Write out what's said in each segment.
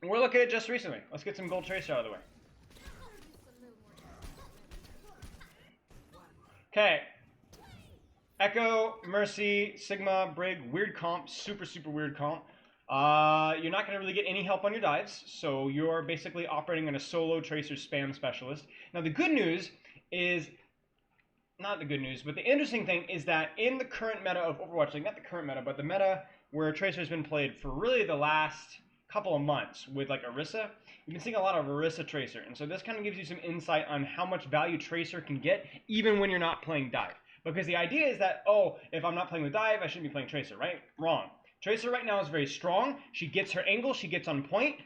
We're looking at just recently. Let's get some gold tracer out of the way. Okay. Echo, Mercy, Sigma, Brig, weird comp, super weird comp. You're not going to really get any help on your dives, so you're basically operating on a solo tracer spam specialist. Now the good news is, not the good news, but the interesting thing is that in the current meta of Overwatch, like not the current meta, but the meta where Tracer has been played for really the last couple of months with like Orisa, you've been seeing a lot of Orisa Tracer, and so this kind of gives you some insight on how much value Tracer can get even when you're not playing dive. Because the idea is that, oh, if I'm not playing with dive, I shouldn't be playing Tracer, right? Wrong. Tracer right now is very strong. She gets her angle, she gets on point,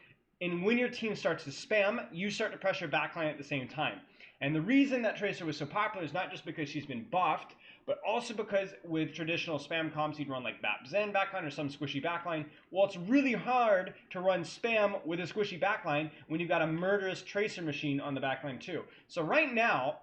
and when your team starts to spam, you start to pressure backline at the same time. And the reason that Tracer was so popular is not just because she's been buffed, but also because with traditional spam comps, you'd run like BAP Zen backline or some squishy backline. Well, it's really hard to run spam with a squishy backline when you've got a murderous Tracer machine on the backline too. So right now,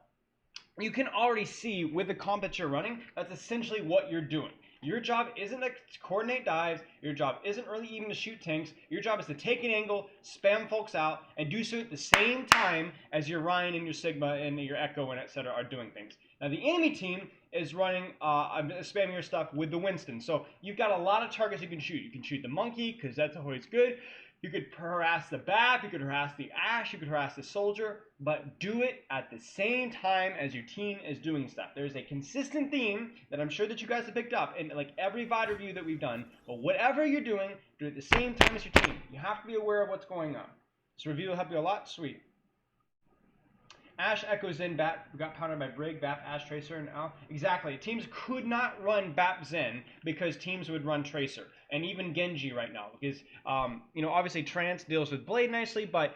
you can already see with the comp that you're running, that's essentially what you're doing. Your job isn't to coordinate dives. Your job isn't really even to shoot tanks. Your job is to take an angle, spam folks out, and do so at the same time as your Ryan and your Sigma and your Echo and etc. are doing things. Now the enemy team is running spamming your stuff with the Winston. So you've got a lot of targets you can shoot. You can shoot the monkey because that's always good. You could harass the BAP, you could harass the Ashe, you could harass the Soldier, but do it at the same time as your team is doing stuff. There's a consistent theme that I'm sure that you guys have picked up in like every VOD review that we've done, but whatever you're doing, do it at the same time as your team. You have to be aware of what's going on. This review will help you a lot. Sweet. Ashe, Echo, Zen, BAP. We got pounded by Brig, BAP, Ashe, Tracer, and Al. Exactly. Teams could not run BAP Zen because teams would run Tracer. And even Genji right now. Because, obviously Trance deals with Blade nicely, but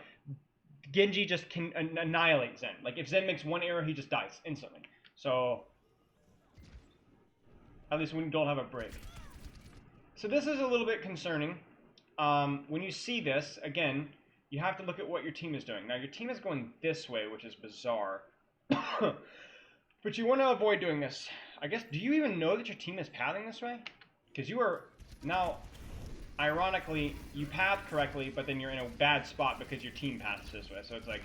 Genji just can annihilate Zen. Like, if Zen makes one error, he just dies instantly. So, at least when you don't have a Brig. So this is a little bit concerning. When you see this, again, you have to look at what your team is doing. Now, your team is going this way, which is bizarre. But you want to avoid doing this. I guess, do you even know that your team is pathing this way? Because you are now, ironically, you path correctly, but then you're in a bad spot because your team paths this way. So it's like,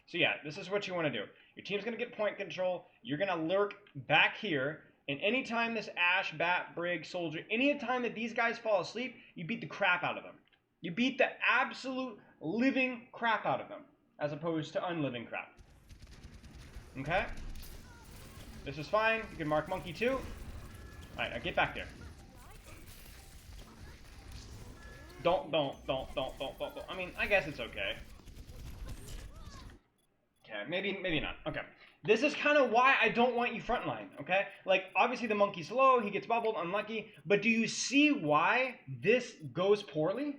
so yeah, this is what you want to do. Your team's going to get point control. You're going to lurk back here. And anytime this Ashe, BAP, Brig, Soldier, any time that these guys fall asleep, you beat the crap out of them. You beat the absolute living crap out of them, as opposed to unliving crap. Okay? This is fine. You can mark monkey too. Alright, now get back there. Don't. I mean, I guess it's okay. Okay, maybe not. Okay. This is kind of why I don't want you frontline, okay? Like, obviously the monkey's low, he gets bubbled, unlucky, but do you see why this goes poorly?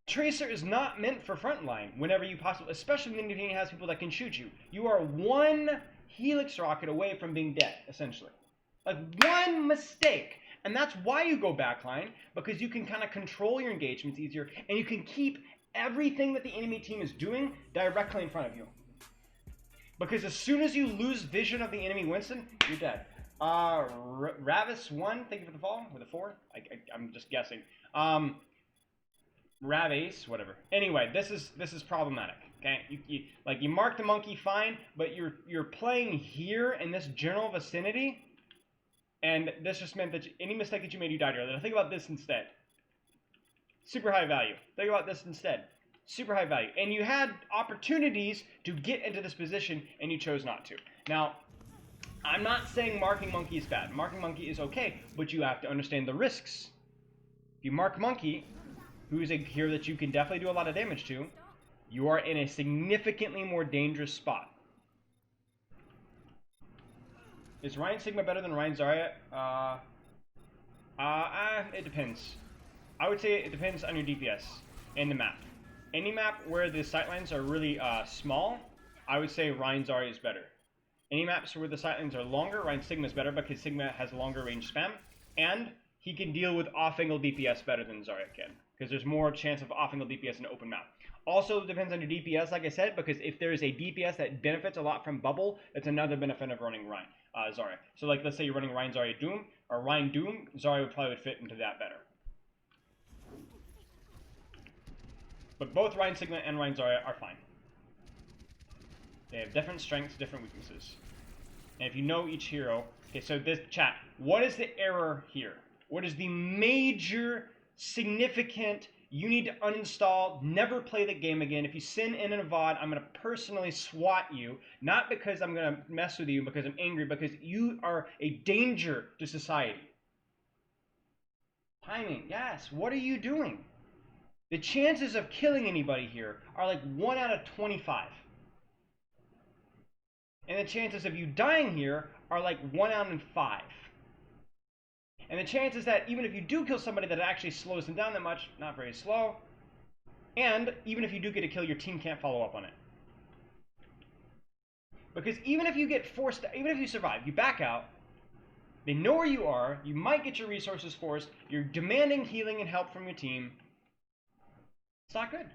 Tracer is not meant for frontline whenever you possibly, especially when your team has people that can shoot you. You are one Helix rocket away from being dead, essentially. Like, one mistake. And that's why you go backline, because you can kind of control your engagements easier, and you can keep everything that the enemy team is doing directly in front of you. Because as soon as you lose vision of the enemy Winston, you're dead. Ravis1, thank you for the follow, with a 4. I'm just guessing. Ravace, whatever. Anyway, this is problematic. Okay, you mark the monkey fine, but you're playing here in this general vicinity, and this just meant that any mistake that you made, you died earlier. Think about this instead. Super high value. Think about this instead. Super high value. And you had opportunities to get into this position, and you chose not to. Now, I'm not saying marking monkey is bad. Marking monkey is okay, but you have to understand the risks. If you mark monkey, who's a hero that you can definitely do a lot of damage to, you are in a significantly more dangerous spot. Is Ryan Sigma better than Ryan Zarya? It depends. I would say it depends on your DPS and the map. Any map where the sightlines are really small, I would say Ryan Zarya is better. Any maps where the sightlines are longer, Ryan Sigma is better because Sigma has longer range spam, and he can deal with off-angle DPS better than Zarya can, because there's more chance of off-angle DPS in an open map. Also, it depends on your DPS, like I said, because if there is a DPS that benefits a lot from bubble, it's another benefit of running Ryan Zarya. So, like, let's say you're running Ryan Zarya Doom, or Ryan Doom, Zarya would probably fit into that better. But both Rein Sigma and Rein Zarya are fine. They have different strengths, different weaknesses. And if you know each hero... Okay, so this chat, what is the error here? What is the major, significant, you need to uninstall, never play the game again. If you sin in a VOD, I'm going to personally swat you. Not because I'm going to mess with you, because I'm angry, because you are a danger to society. Timing, yes. What are you doing? The chances of killing anybody here are like 1 out of 25. And the chances of you dying here are like 1 out of 5. And the chances that even if you do kill somebody that actually slows them down that much, not very slow. And even if you do get a kill, your team can't follow up on it. Because even if you get forced, even if you survive, you back out, they know where you are, you might get your resources forced, you're demanding healing and help from your team. It's not good.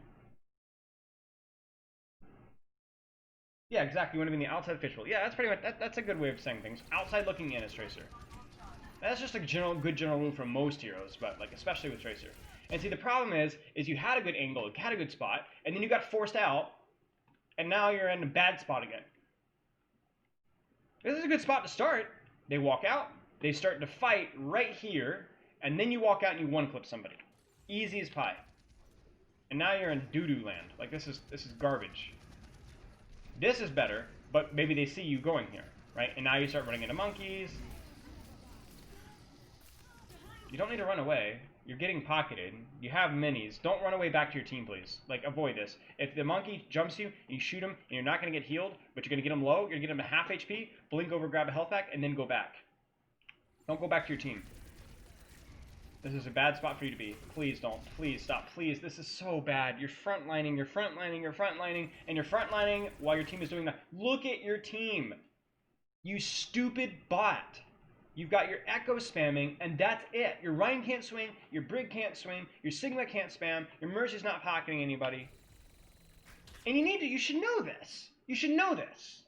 Yeah, exactly. You want to be in the outside official. Yeah, that's pretty much, that's a good way of saying things. Outside looking in as Tracer. That's just a good general rule for most heroes, but like especially with Tracer. And see, the problem is you had a good angle, you had a good spot, and then you got forced out, and now you're in a bad spot again. This is a good spot to start. They walk out, they start to fight right here, and then you walk out and you one-clip somebody. Easy as pie. And now you're in doo-doo land. Like this is garbage. This is better, but maybe they see you going here, right? And now you start running into monkeys. You don't need to run away. You're getting pocketed. You have minis. Don't run away back to your team, please. Like, avoid this. If the monkey jumps you, and you shoot him, and you're not going to get healed, but you're going to get him low, you're going to get him to half HP, blink over, grab a health pack, and then go back. Don't go back to your team. This is a bad spot for you to be. Please don't. Please stop. Please. This is so bad. You're frontlining, you're frontlining, you're frontlining, and you're frontlining while your team is doing that. Look at your team. You stupid bot. You've got your Echo spamming, and that's it. Your Rein can't swing, your Brig can't swing, your Sigma can't spam, your Mercy's not pocketing anybody. And you should know this. You should know this.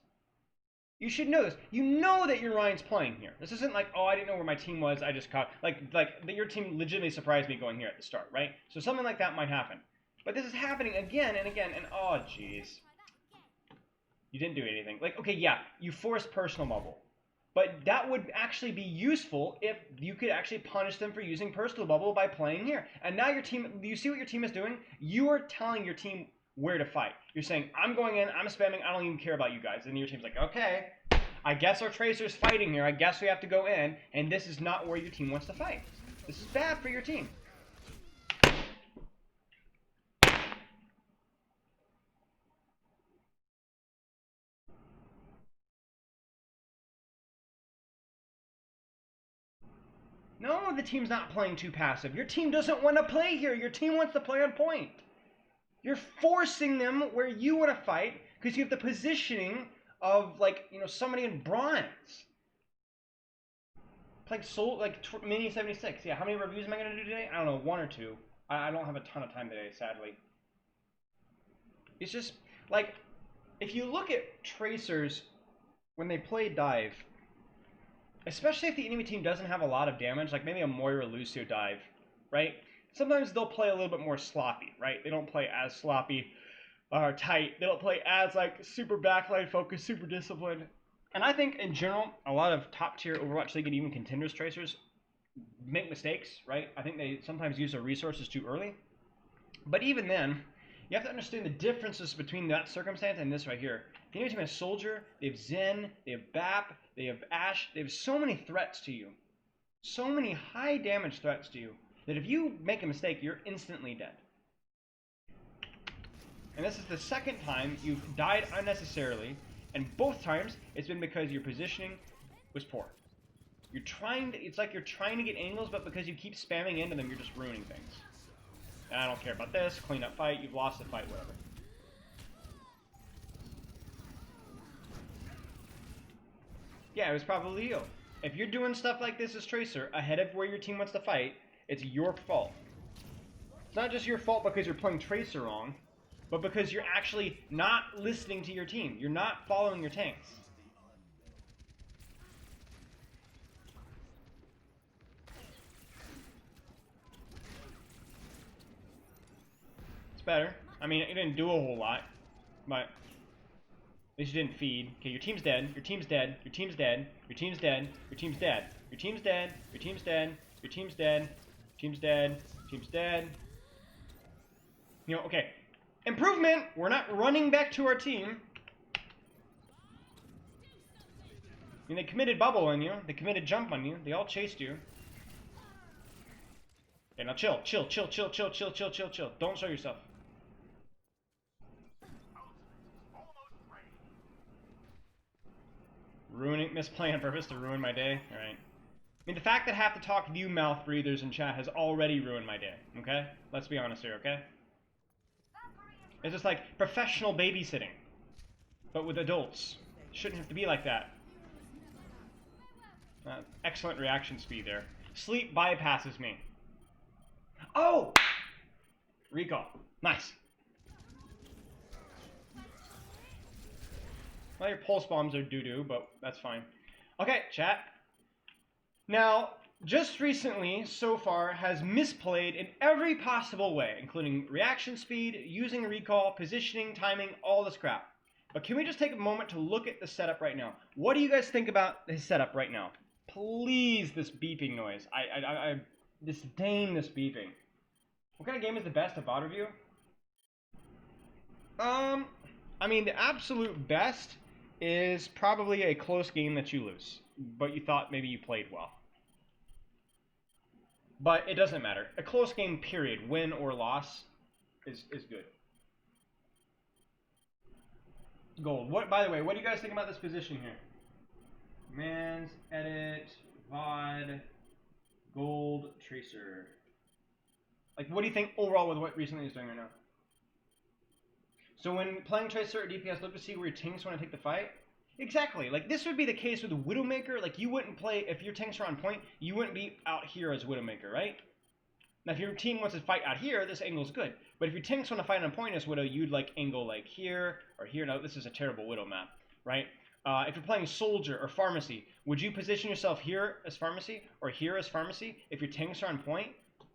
You should know this. You know that your Rein's playing here. This isn't like, oh, I didn't know where my team was, I just caught, like your team legitimately surprised me going here at the start, right? So something like that might happen. But this is happening again and again, and oh, jeez. You didn't do anything. Like, okay, yeah, you forced personal bubble. But that would actually be useful if you could actually punish them for using personal bubble by playing here. And now your team, you see what your team is doing? You are telling your team where to fight. You're saying, I'm going in, I'm spamming, I don't even care about you guys. And your team's like, okay, I guess our Tracer's fighting here. I guess we have to go in. And this is not where your team wants to fight. This is bad for your team. No, the team's not playing too passive. Your team doesn't want to play here. Your team wants to play on point. You're forcing them where you want to fight because you have the positioning of, like, you know, somebody in bronze. Like Mini 76. Yeah, how many reviews am I going to do today? I don't know, 1 or 2. I don't have a ton of time today, sadly. It's just, like, if you look at Tracers when they play dive, especially if the enemy team doesn't have a lot of damage, like maybe a Moira Lucio dive, right? Sometimes they'll play a little bit more sloppy, right? They don't play as sloppy or tight. They don't play as like super backline focused, super disciplined. And I think in general, a lot of top tier Overwatch League and even contenders Tracers make mistakes, right? I think they sometimes use their resources too early. But even then, you have to understand the differences between that circumstance and this right here. If the enemy team has Soldier, they have Zen, they have BAP, they have Ashe, they have so many threats to you. So many high damage threats to you that if you make a mistake, you're instantly dead. And this is the second time you've died unnecessarily, and both times it's been because your positioning was poor. You're trying to, it's like you're trying to get angles, but because you keep spamming into them, you're just ruining things. And I don't care about this, clean up fight, you've lost the fight, whatever. Yeah, it was probably you. If you're doing stuff like this as Tracer, ahead of where your team wants to fight, it's your fault. It's not just your fault because you're playing Tracer wrong, but because you're actually not listening to your team. You're not following your tanks. better. I mean, it didn't do a whole lot, but at least you didn't feed. Okay, your team's dead. Your team's dead. Your team's dead. Your team's dead. Your team's dead. Your team's dead. Your team's dead. Your team's dead. Your team's dead. Your team's dead. You know, okay. Improvement. We're not running back to our team. I mean, they committed bubble on you. They committed jump on you. They all chased you. Okay, now chill. Chill. Chill. Chill. Chill. Chill. Chill. Chill. Chill. Don't show yourself. Misplaying on purpose to ruin my day. All right. I mean, the fact that I have to talk to you mouth breathers in chat has already ruined my day. Okay? Let's be honest here. Okay? It's just like professional babysitting, but with adults. Shouldn't have to be like that. Excellent reaction speed there. Sleep bypasses me. Oh! Recall. Nice. Well, your pulse bombs are doo-doo, but that's fine. Okay, chat. Now, just recently, so far, has misplayed in every possible way, including reaction speed, using recall, positioning, timing, all this crap. But can we just take a moment to look at the setup right now? What do you guys think about his setup right now? Please, this beeping noise. I disdain this beeping. What kind of game is the best at bot review? I mean, the absolute best is probably a close game that you lose, but you thought maybe you played well. But it doesn't matter. A close game, period, win or loss, is good. Gold. What? By the way, what do you guys think about this position here? Commands, edit, VOD, gold, tracer. Like, what do you think overall with what recently is doing right now? So when playing Tracer or DPS, look to see where your tanks want to take the fight. Exactly. Like, this would be the case with Widowmaker. Like, you wouldn't play, if your tanks are on point, you wouldn't be out here as Widowmaker, right? Now, if your team wants to fight out here, this angle's good. But if your tanks want to fight on point as Widow, you'd, like, angle, like, here or here. Now, this is a terrible Widow map, right? If you're playing Soldier or Pharmacy, would you position yourself here as Pharmacy or here as Pharmacy if your tanks are on point?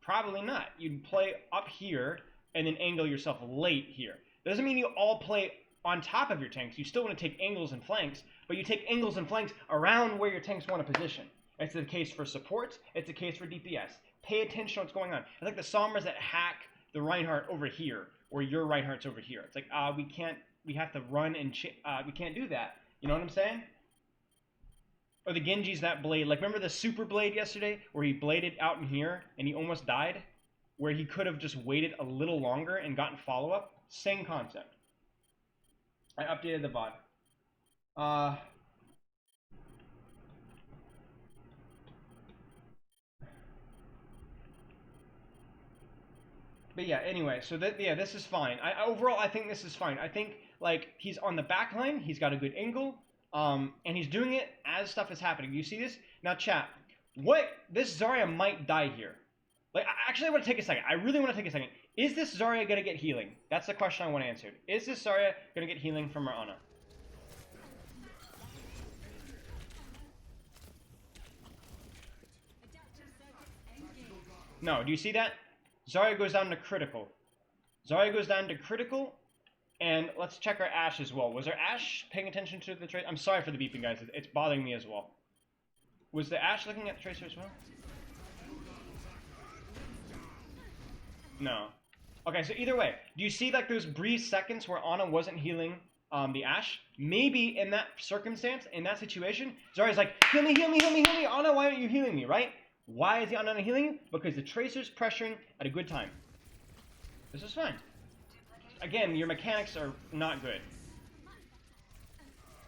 Probably not. You'd play up here and then angle yourself late here. Doesn't mean you all play on top of your tanks. You still want to take angles and flanks, but you take angles and flanks around where your tanks want to position. It's the case for supports. It's the case for DPS. Pay attention to what's going on. It's like the Sombras that hack the Reinhardt over here, or your Reinhardt's over here. It's like, we have to run and, we can't do that. You know what I'm saying? Or the Genji's that blade. Like, remember the super blade yesterday, where he bladed out in here, and he almost died? Where he could have just waited a little longer and gotten follow-up? Same concept. I updated the bot. But yeah, anyway, so this is fine. Overall, I think this is fine. I think, like, he's on the back line, he's got a good angle, and he's doing it as stuff is happening. You see this? Now, chat, this Zarya might die here. Like, actually, I want to take a second. I really want to take a second. Is this Zarya going to get healing? That's the question I want answered. Is this Zarya going to get healing from her Ana? No, do you see that? Zarya goes down to critical. Zarya goes down to critical, and let's check our Ashe as well. Was our Ashe paying attention to the tracer? I'm sorry for the beeping, guys. It's bothering me as well. Was the Ashe looking at the tracer as well? No. Okay, so either way, do you see like those brief seconds where Ana wasn't healing the Ashe? Maybe in that circumstance, in that situation, Zarya's like, heal me, heal me, heal me, heal me. Ana, why aren't you healing me, right? Why is the Ana not healing you? Because the Tracer's pressuring at a good time. This is fine. Again, your mechanics are not good.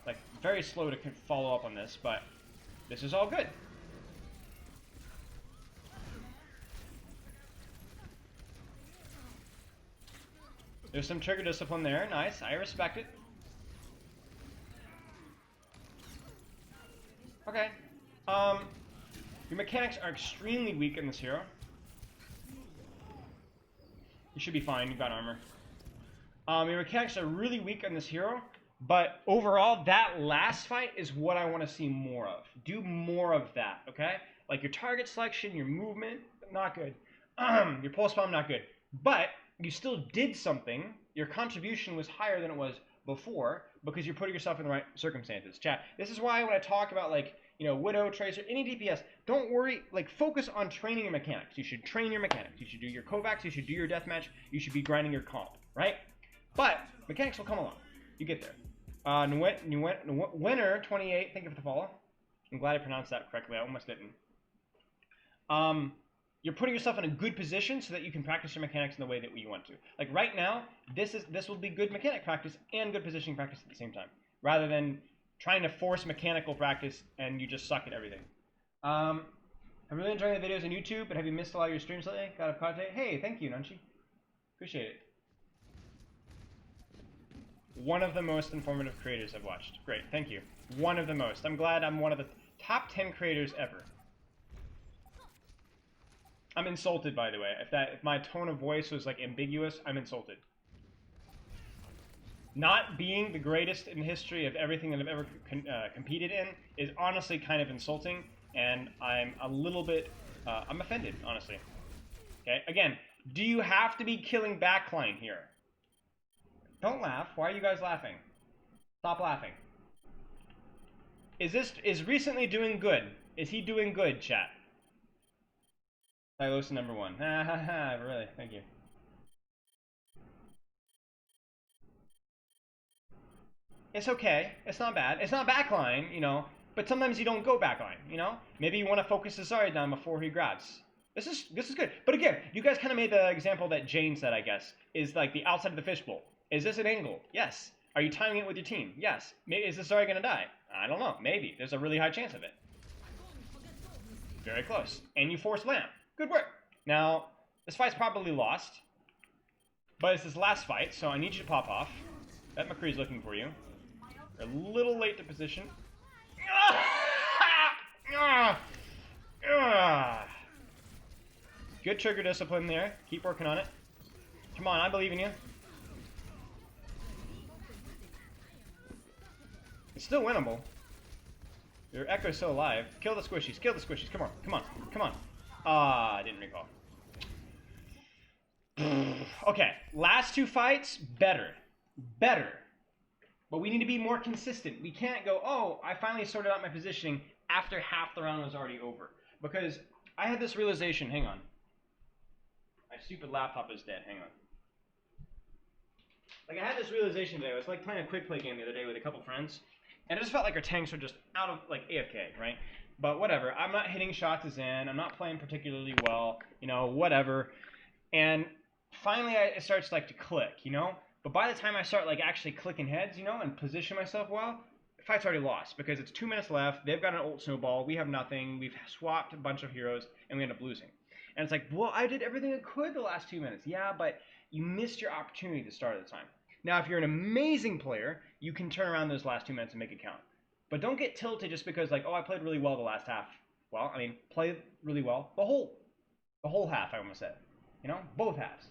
Like, very slow to follow up on this, but this is all good. There's some trigger discipline there. Nice. I respect it. Okay. Your mechanics are extremely weak in this hero. You should be fine. You've got armor. Your mechanics are really weak on this hero, but overall, that last fight is what I want to see more of. Do more of that, okay? Like your target selection, your movement, not good. Your pulse bomb, not good. But you still did something. Your contribution was higher than it was before because you're putting yourself in the right circumstances. Chat, this is why when I talk about like, you know, Widow, Tracer, any DPS, don't worry, like focus on training your mechanics. You should train your mechanics. You should do your Kovacs, you should do your deathmatch, you should be grinding your comp, right? But mechanics will come along. You get there. Winner 28, thank you for the follow. I'm glad I pronounced that correctly. I almost didn't. You're putting yourself in a good position so that you can practice your mechanics in the way that you want to. Like right now, this will be good mechanic practice and good positioning practice at the same time, rather than trying to force mechanical practice and you just suck at everything. I'm really enjoying the videos on YouTube, but have you missed a lot of your streams lately? God of Kate. Hey, thank you, Nunchi. Appreciate it. One of the most informative creators I've watched. Great, thank you. One of the most. I'm glad I'm one of the top 10 creators ever. I'm insulted, by the way. If my tone of voice was like ambiguous, I'm insulted. Not being the greatest in the history of everything that I've ever competed in is honestly kind of insulting, and I'm a little bit, I'm offended, honestly. Okay, again, do you have to be killing backline here? Don't laugh. Why are you guys laughing? Stop laughing. Is recently doing good? Is he doing good, chat? Silos number 1. Ha ha ha, really, thank you. It's okay. It's not bad. It's not backline, you know, but sometimes you don't go backline, you know? Maybe you want to focus the Zarya down before he grabs. This is good. But again, you guys kind of made the example that Jane said, I guess, is like the outside of the fishbowl. Is this an angle? Yes. Are you timing it with your team? Yes. Maybe, is this Zarya going to die? I don't know. Maybe. There's a really high chance of it. Very close. And you force lamp. Good work. Now, this fight's probably lost, but it's his last fight, so I need you to pop off. That McCree's looking for you. You're a little late to position. Good trigger discipline there. Keep working on it. Come on, I believe in you. It's still winnable. Your Echo's still alive. Kill the squishies. Kill the squishies. Come on. Come on. Come on. I didn't recall. Okay. Last 2 fights, better. Better. But we need to be more consistent. We can't go, oh, I finally sorted out my positioning after half the round was already over. Because I had this realization. Hang on. My stupid laptop is dead. Hang on. Like, I had this realization today. I was like playing a quick play game the other day with a couple friends. And it just felt like our tanks were just out of, like, AFK, right? But whatever. I'm not hitting shots as in. I'm not playing particularly well. You know, whatever. And finally, it starts, like, to click, you know? But by the time I start, like, actually clicking heads, you know, and position myself well, the fight's already lost. Because it's 2 minutes left. They've got an ult snowball. We have nothing. We've swapped a bunch of heroes. And we end up losing. And it's like, well, I did everything I could the last 2 minutes. Yeah, but you missed your opportunity to start at the time. Now, if you're an amazing player, you can turn around those last 2 minutes and make it count. But don't get tilted just because, like, oh, I played really well the last half. Well, I mean, play really well the whole half, I almost said. You know, both halves.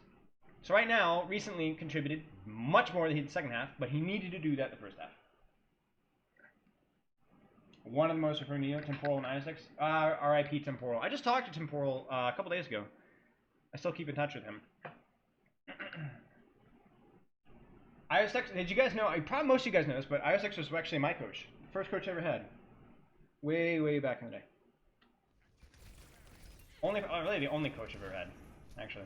So right now, recently contributed much more than he did the second half, but he needed to do that the first half. One of the most referring to you, Temporal and Isaacs. RIP Temporal. I just talked to Temporal a couple days ago. I still keep in touch with him. IOSX, did you guys know, probably most of you guys know this, but IOSX was actually my coach. First coach I ever had. Way, way back in the day. Really the only coach I've ever had, actually.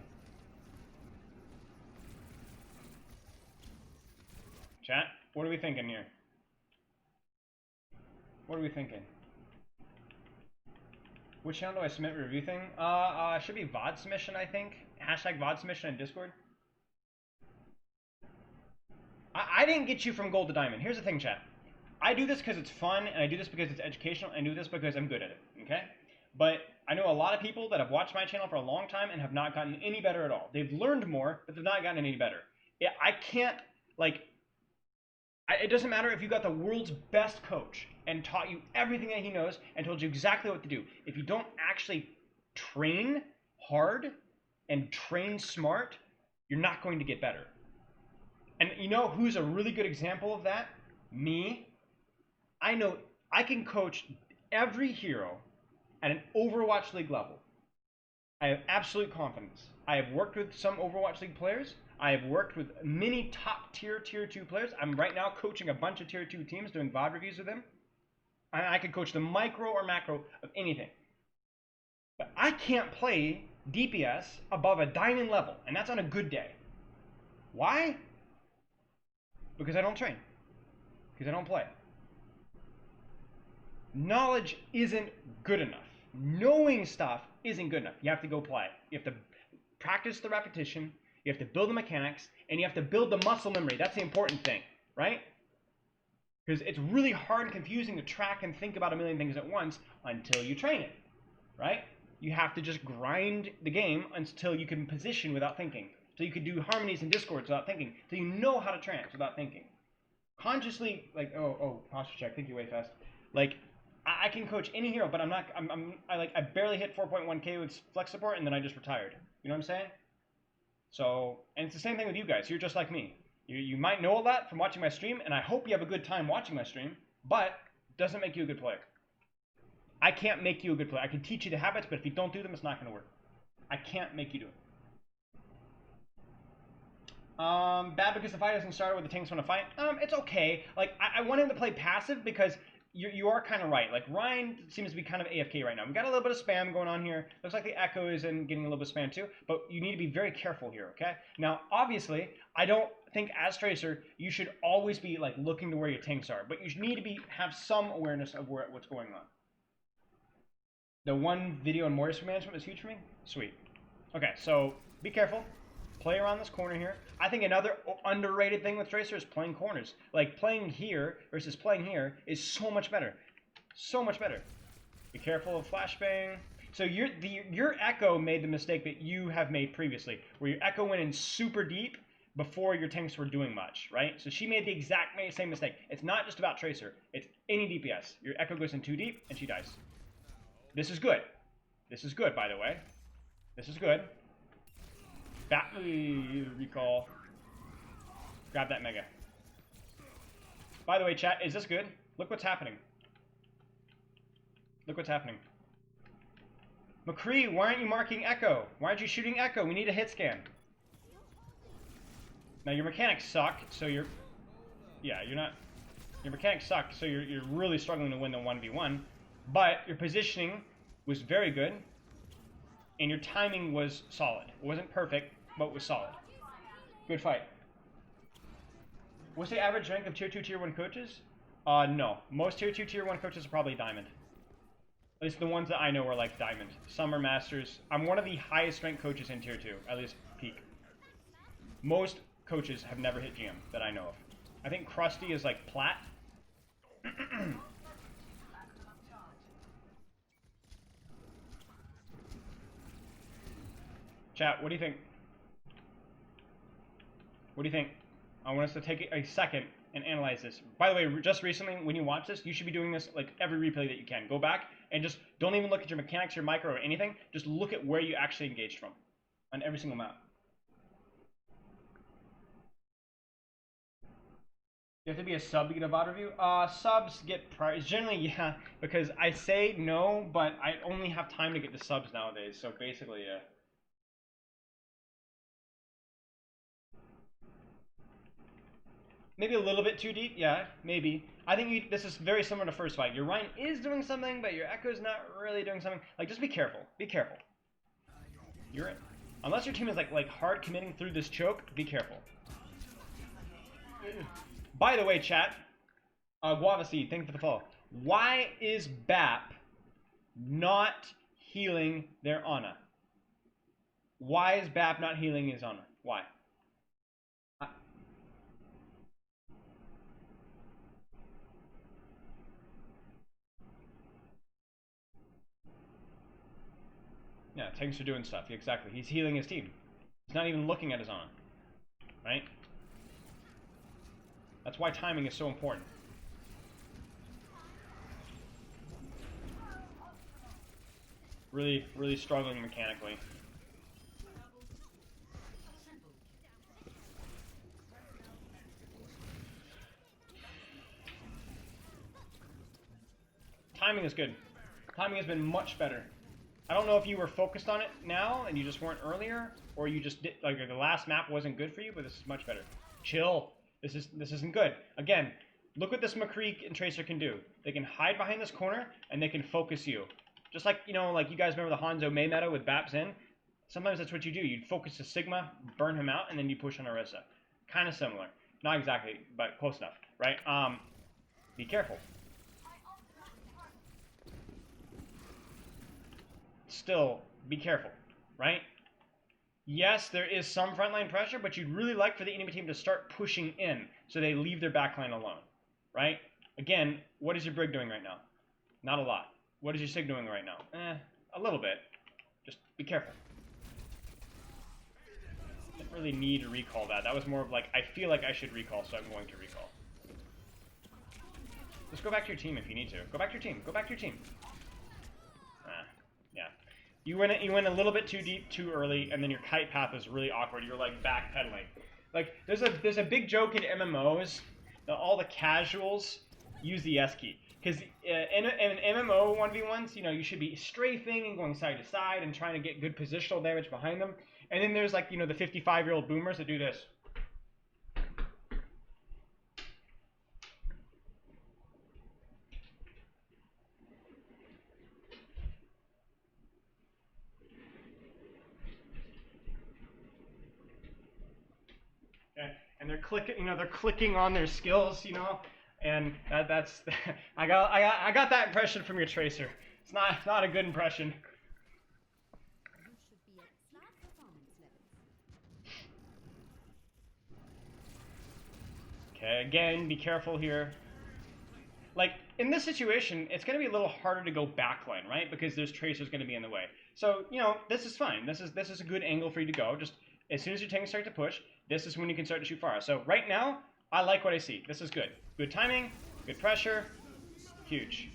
Chat, what are we thinking here? What are we thinking? Which channel do I submit review thing? It should be VOD submission, I think. Hashtag VOD submission in Discord. I didn't get you from gold to diamond. Here's the thing, chat. I do this because it's fun, and I do this because it's educational, and I do this because I'm good at it, okay? But I know a lot of people that have watched my channel for a long time and have not gotten any better at all. They've learned more, but they've not gotten any better. I can't, like, it doesn't matter if you got the world's best coach and taught you everything that he knows and told you exactly what to do. If you don't actually train hard and train smart, you're not going to get better. And you know who's a really good example of that? Me. I know I can coach every hero at an Overwatch League level. I have absolute confidence. I have worked with some Overwatch League players. I have worked with many top tier 2 players. I'm right now coaching a bunch of tier 2 teams, doing VOD reviews with them. I could coach the micro or macro of anything. But I can't play DPS above a diamond level, and that's on a good day. Why? Because I don't train. Because I don't play. Knowledge isn't good enough. Knowing stuff isn't good enough. You have to go play. You have to practice the repetition. You have to build the mechanics, and you have to build the muscle memory. That's the important thing, right? Because it's really hard and confusing to track and think about a million things at once until you train it, right? You have to just grind the game until you can position without thinking. So you can do harmonies and discords without thinking. So you know how to trance without thinking. Consciously, like, posture check, thank you way fast. Like, I can coach any hero, but I barely hit 4.1k with flex support, and then I just retired. You know what I'm saying? So, and it's the same thing with you guys. You're just like me. You might know a lot from watching my stream, and I hope you have a good time watching my stream, but it doesn't make you a good player. I can't make you a good player. I can teach you the habits, but if you don't do them, it's not going to work. I can't make you do it. Bad because the fight doesn't start with the tanks want to fight. It's okay. Like, I want him to play passive because you are kind of right. Like, Ryan seems to be kind of AFK right now. We've got a little bit of spam going on here. Looks like the Echo is getting a little bit of spam too. But you need to be very careful here, okay? Now, obviously, I don't think as Tracer, you should always be like looking to where your tanks are. But you need to have some awareness of what's going on. The one video on Warriors management was huge for me. Sweet. Okay, so be careful. Play around this corner here. I think another underrated thing with Tracer is playing corners. Like, playing here versus playing here is so much better. So much better. Be careful of flashbang. So your Echo made the mistake that you have made previously, where your Echo went in super deep before your tanks were doing much, right? So she made the exact same mistake. It's not just about Tracer. It's any DPS. Your Echo goes in too deep, and she dies. This is good. This is good, by the way. This is good. Recall. Grab that mega. By the way, chat, is this good? Look what's happening. Look what's happening. McCree, why aren't you marking Echo? Why aren't you shooting Echo? We need a hit scan. Now, your mechanics suck, so you're... Yeah, you're not... Your mechanics suck, so you're really struggling to win the 1v1. But your positioning was very good, and your timing was solid. It wasn't perfect, but it was solid. Good fight. What's the average rank of Tier 2, Tier 1 coaches? No. Most Tier 2, Tier 1 coaches are probably Diamond. At least the ones that I know are like Diamond. Some are Masters. I'm one of the highest ranked coaches in Tier 2, at least peak. Most coaches have never hit GM that I know of. I think Krusty is like Plat. Chat, what do you think? What do you think? I want us to take a second and analyze this. By the way, just recently, when you watch this, you should be doing this like every replay that you can. Go back and just don't even look at your mechanics, your micro, or anything. Just look at where you actually engaged from on every single map. You have to be a sub to get a VOD review? Subs get priors. Generally, yeah, because I say no, but I only have time to get the subs nowadays. So basically, yeah. Maybe a little bit too deep, yeah, maybe. I think this is very similar to first fight. Your Ryan is doing something, but your Echo's not really doing something. Like, just be careful. Be careful. Unless your team is like hard committing through this choke, be careful. By the way, chat, Guava Seed, thank you for the follow. Why is BAP not healing their Ana? Why is BAP not healing his Ana? Why? Yeah, tanks are doing stuff. Yeah, exactly. He's healing his team. He's not even looking at his Ana. Right? That's why timing is so important. Really, really struggling mechanically. Timing is good. Timing has been much better. I don't know if you were focused on it now and you just weren't earlier, or you just did, like the last map wasn't good for you, but this is much better. Chill. This isn't good. Again, look what this McCree and Tracer can do. They can hide behind this corner and they can focus you. Just like, you know, like you guys remember the Hanzo Mei meta with Bap Zen? Sometimes that's what you do. You'd focus a Sigma, burn him out, and then you push on Orisa. Kind of similar. Not exactly, but close enough, right? Be careful. Still, be careful, right? Yes, there is some frontline pressure, but you'd really like for the enemy team to start pushing in so they leave their backline alone, right? Again, what is your Brig doing right now? Not a lot. What is your Sig doing right now? A little bit. Just be careful. Didn't really need to recall that. That was more of like, I feel like I should recall, so I'm going to recall. Just go back to your team if you need to. Go back to your team. Go back to your team. Yeah. You went a little bit too deep, too early, and then your kite path was really awkward. You're like backpedaling. Like there's a big joke in MMOs that all the casuals use the S key because in MMO 1v1s, you know, you should be strafing and going side to side and trying to get good positional damage behind them. And then there's like, you know, the 55-year-old boomers that do this. And they're clicking on their skills, you know, and that's I got that impression from your Tracer. It's not a good impression. Okay, again, be careful here. Like in this situation, it's going to be a little harder to go backline, right? Because there's Tracers going to be in the way. So, you know, this is fine. This is a good angle for you to go. Just as soon as your tanks start to push, this is when you can start to shoot far. So right now, I like what I see. This is good. Good timing, good pressure, huge.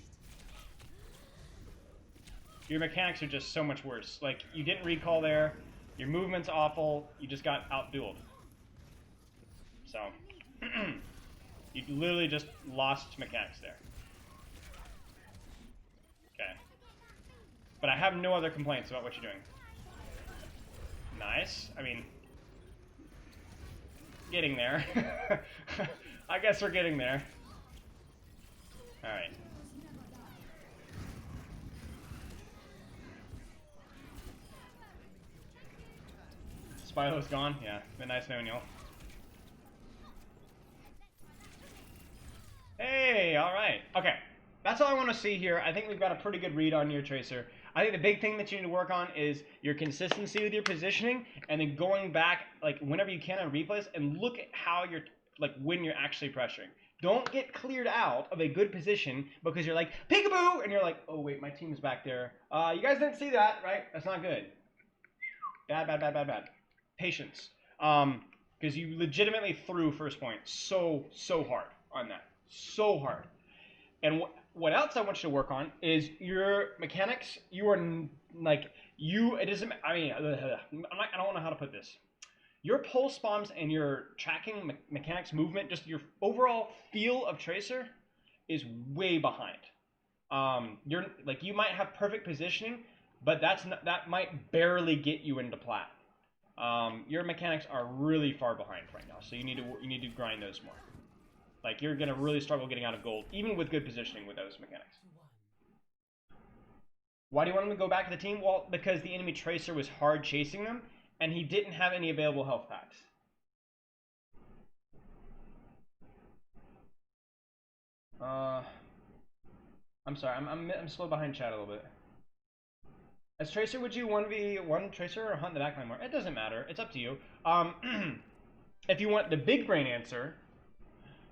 Your mechanics are just so much worse. Like, you didn't recall there, your movement's awful, you just got out-dueled. So, you literally just lost mechanics there. Okay. But I have no other complaints about what you're doing. Nice. I mean, getting there. I guess we're getting there. Alright. Spilo's gone? Yeah, been nice knowing y'all. Hey, alright. Okay, that's all I want to see here. I think we've got a pretty good read on your Tracer. I think the big thing that you need to work on is your consistency with your positioning, and then going back, like, whenever you can on replays, and look at how you're, like, when you're actually pressuring. Don't get cleared out of a good position because you're like, peekaboo, and you're like, oh, wait, my team is back there. You guys didn't see that, right? That's not good. Bad. Patience. Because you legitimately threw first point so hard on that. So hard. And what else I want you to work on is your mechanics. You are like, it isn't, I mean, I don't know how to put this. Your pulse bombs and your tracking mechanics movement, just your overall feel of Tracer is way behind. You're like, you might have perfect positioning, but that might barely get you into plat. Your mechanics are really far behind right now, so you need to grind those more. Like, you're gonna really struggle getting out of gold, even with good positioning with those mechanics. Why do you want him to go back to the team? Well, because the enemy Tracer was hard chasing them, and he didn't have any available health packs. I'm sorry, I'm slow behind chat a little bit. As Tracer, would you 1v1 Tracer or hunt the backline more? It doesn't matter. It's up to you. If you want the big brain answer,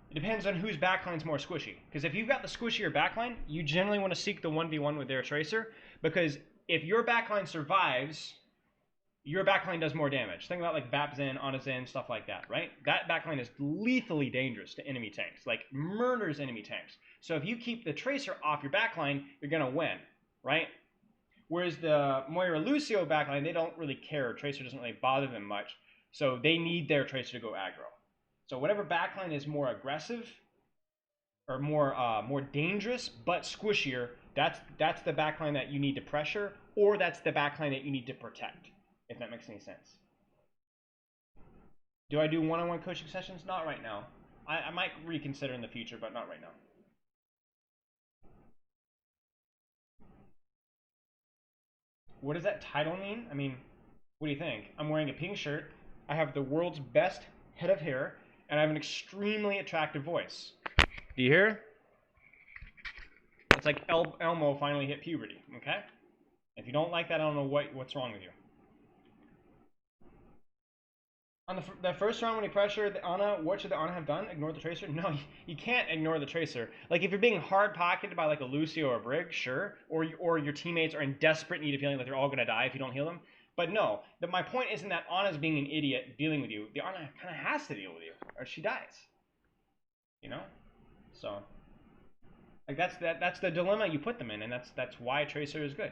it depends on whose backline's more squishy. Because if you've got the squishier backline, you generally want to seek the 1v1 with their Tracer. Because if your backline survives, your backline does more damage. Think about like Bap Zen, Ana Zen, stuff like that, right? That backline is lethally dangerous to enemy tanks. Like, murders enemy tanks. So if you keep the Tracer off your backline, you're going to win, right? Whereas the Moira Lucio backline, they don't really care. Tracer doesn't really bother them much. So they need their Tracer to go aggro. So whatever backline is more aggressive or more dangerous but squishier, that's the backline that you need to pressure or that's the backline that you need to protect, if that makes any sense. Do I do one-on-one coaching sessions? Not right now. I might reconsider in the future, but not right now. What does that title mean? I mean, what do you think? I'm wearing a pink shirt. I have the world's best head of hair, and I have an extremely attractive voice. Do you hear? It's like Elmo finally hit puberty, okay? If you don't like that, I don't know what's wrong with you. On the first round when he pressured the Ana, what should the Ana have done? Ignore the Tracer? No, you can't ignore the Tracer. Like, if you're being hard-pocketed by, like, a Lucio or a Brig, sure. Or your teammates are in desperate need of healing, like they're all going to die if you don't heal them. But no, my point isn't that Ana's being an idiot dealing with you. The Ana kind of has to deal with you, or she dies. You know? So, like, that's the dilemma you put them in, and that's why Tracer is good.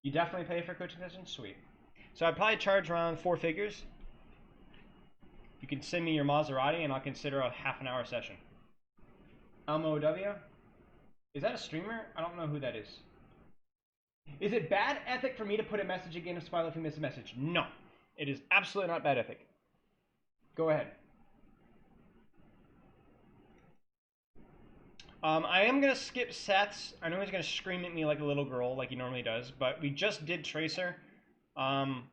You definitely pay for coaching sessions? Sweet. So I'd probably charge around 4 figures. You can send me your Maserati and I'll consider a half-an-hour session. Elmo W? Is that a streamer? I don't know who that is. Is it bad ethic for me to put a message again if Spilo if you miss a message? No. It is absolutely not bad ethic. Go ahead. I am going to skip Seth's. I know he's going to scream at me like a little girl, like he normally does, but we just did Tracer. Well,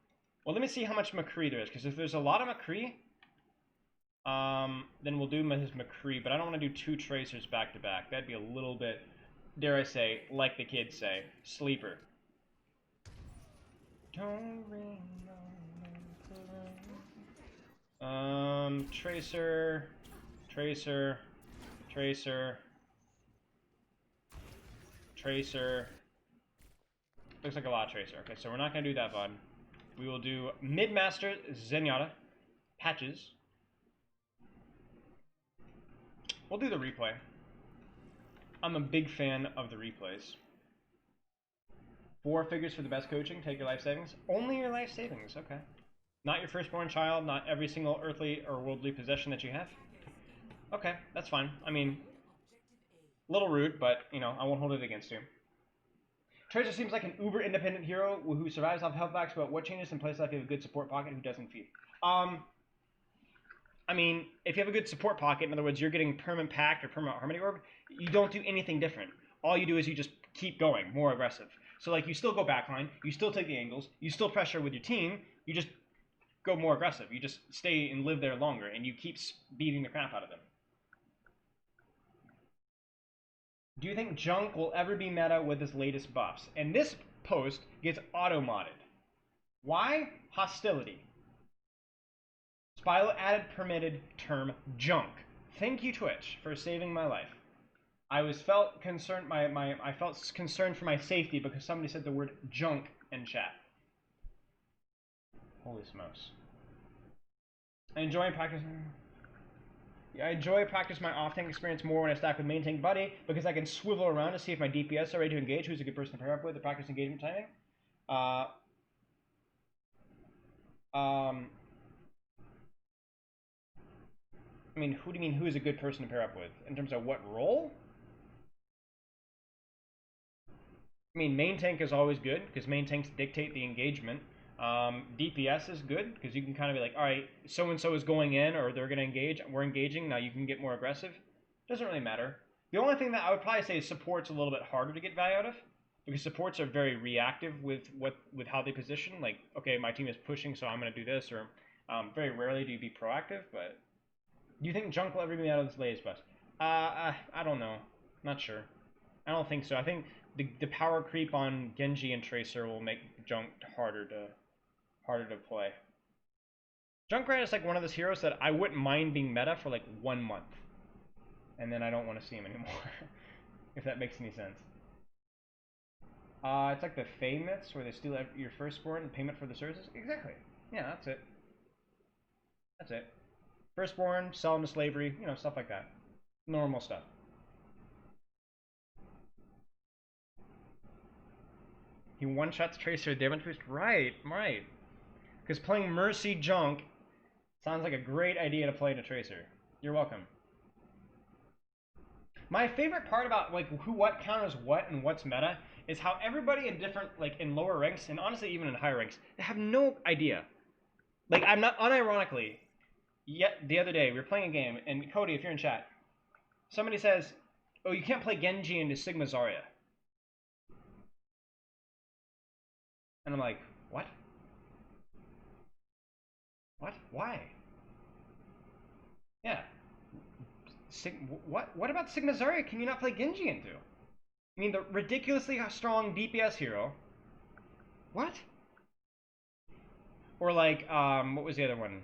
let me see how much McCree there is, because if there's a lot of McCree, then we'll do his McCree, but I don't want to do 2 Tracers back to back. That'd be a little bit, dare I say, like the kids say, sleeper. Don't ring, Tracer, Tracer, Tracer, Tracer. Looks like a lot of Tracer. Okay, so we're not going to do that, bud. We will do Midmaster Zenyatta, Patches. We'll do the replay. I'm a big fan of the replays. 4 figures for the best coaching. Take your life savings. Only your life savings. Okay. Not your firstborn child. Not every single earthly or worldly possession that you have. Okay, that's fine. I mean, a little rude, but, you know, I won't hold it against you. Tracer seems like an uber-independent hero who survives off health backs, but what changes in place life if you have a good support pocket who doesn't feed? I mean, if you have a good support pocket, in other words, you're getting permanent pact or permanent harmony orb, you don't do anything different. All you do is you just keep going, more aggressive. So, like, you still go backline, you still take the angles, you still pressure with your team, you just go more aggressive. You just stay and live there longer, and you keep beating the crap out of them. Do you think Junk will ever be meta with his latest buffs? And this post gets auto-modded. Why? Hostility. Spilo added permitted term junk. Thank you, Twitch, for saving my life. I felt concerned for my safety because somebody said the word junk in chat. Holy smokes. I enjoy practicing my off-tank experience more when I stack with main tank buddy because I can swivel around to see if my DPS are ready to engage, who's a good person to pair up with, to practice engagement timing. I mean, who do you mean who is a good person to pair up with? In terms of what role? I mean, main tank is always good because main tanks dictate the engagement. DPS is good because you can kind of be like, all right, so-and-so is going in or they're going to engage. We're engaging. Now you can get more aggressive. Doesn't really matter. The only thing that I would probably say is support's a little bit harder to get value out of because supports are very reactive with how they position. Like, okay, my team is pushing, so I'm going to do this. Or very rarely do you be proactive, but... Do you think Junk will ever be out of this latest bus? I don't know. Not sure. I don't think so. I think the power creep on Genji and Tracer will make Junk harder to play. Junkrat is like one of those heroes that I wouldn't mind being meta for like 1 month. And then I don't want to see him anymore. If that makes any sense. It's like the Fey myths where they steal your firstborn and payment for the services. Exactly. Yeah, that's it. That's it. Firstborn, sell into slavery, you know, stuff like that. Normal stuff. He one-shots Tracer, damage boost. Right, right. Because playing Mercy Junk sounds like a great idea to play into Tracer. You're welcome. My favorite part about like what counters what and what's meta is how everybody in different, like in lower ranks, and honestly even in higher ranks, they have no idea. Like, I'm not, unironically, yet the other day we were playing a game, and Cody, if you're in chat, somebody says, oh, you can't play Genji into Sigma Zarya. And I'm like, what? What? Why? Yeah. What about Sigma Zarya can you not play Genji into? I mean, the ridiculously strong DPS hero. What? Or like, what was the other one?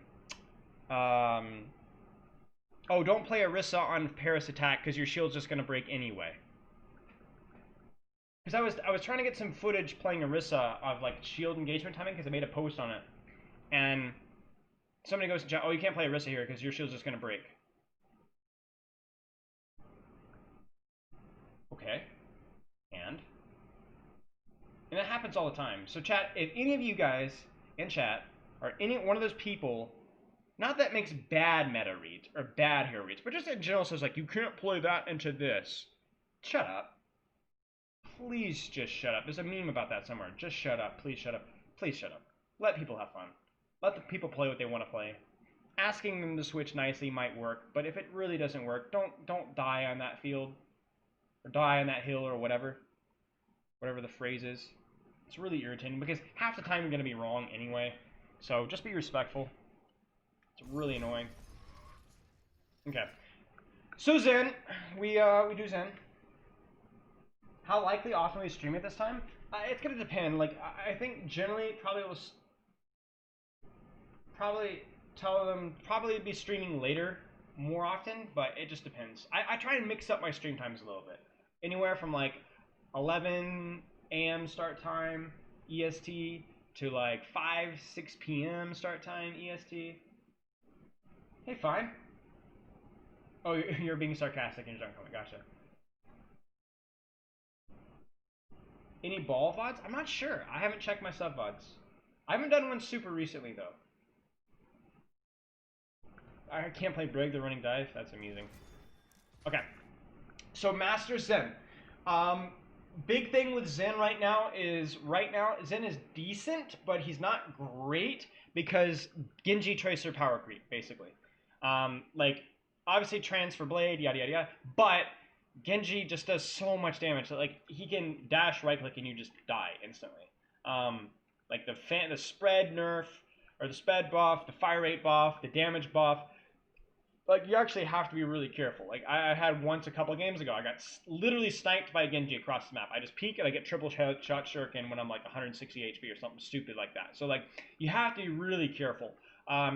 Oh, don't play Orisa on Paris attack because your shield's just gonna break anyway. Because I was trying to get some footage playing Orisa of like shield engagement timing because I made a post on it, and somebody goes, oh, you can't play Orisa here because your shield's just gonna break. Okay. And that happens all the time. So chat, if any of you guys in chat are any one of those people, not that makes bad meta reads or bad hero reads, but just in general says like, you can't play that into this. Shut up. Please just shut up. There's a meme about that somewhere. Just shut up. Please shut up. Please shut up. Let people have fun. Let the people play what they want to play. Asking them to switch nicely might work, but if it really doesn't work, don't die on that field. Or die on that hill or whatever the phrase is. It's really irritating because half the time you're going to be wrong anyway. So just be respectful. It's really annoying. Okay. So Zen, we do Zen. How likely often we stream at this time? It's going to depend. Like, I think generally probably be streaming later more often, but it just depends. I try and mix up my stream times a little bit. Anywhere from like 11 a.m. start time EST to like 6 p.m. start time EST. Hey, fine. Oh, you're being sarcastic in your junk comment. Gotcha. Any ball VODs? I'm not sure. I haven't checked my sub VODs. I haven't done one super recently though. I can't play Brig, the running dive. That's amusing. Okay. So Master Zen. Big thing with Zen right now is Zen is decent, but he's not great because Genji Tracer power creep, basically. Like, obviously transfer blade, yada yada yada, but Genji just does so much damage that like he can dash right click and you just die instantly. Like the spread nerf, or the spread buff, the fire rate buff, the damage buff. Like, you actually have to be really careful. Like, I had once a couple of games ago, I got literally sniped by a Genji across the map. I just peek and I get triple shot shuriken when I'm like 160 HP or something stupid like that. So like, you have to be really careful.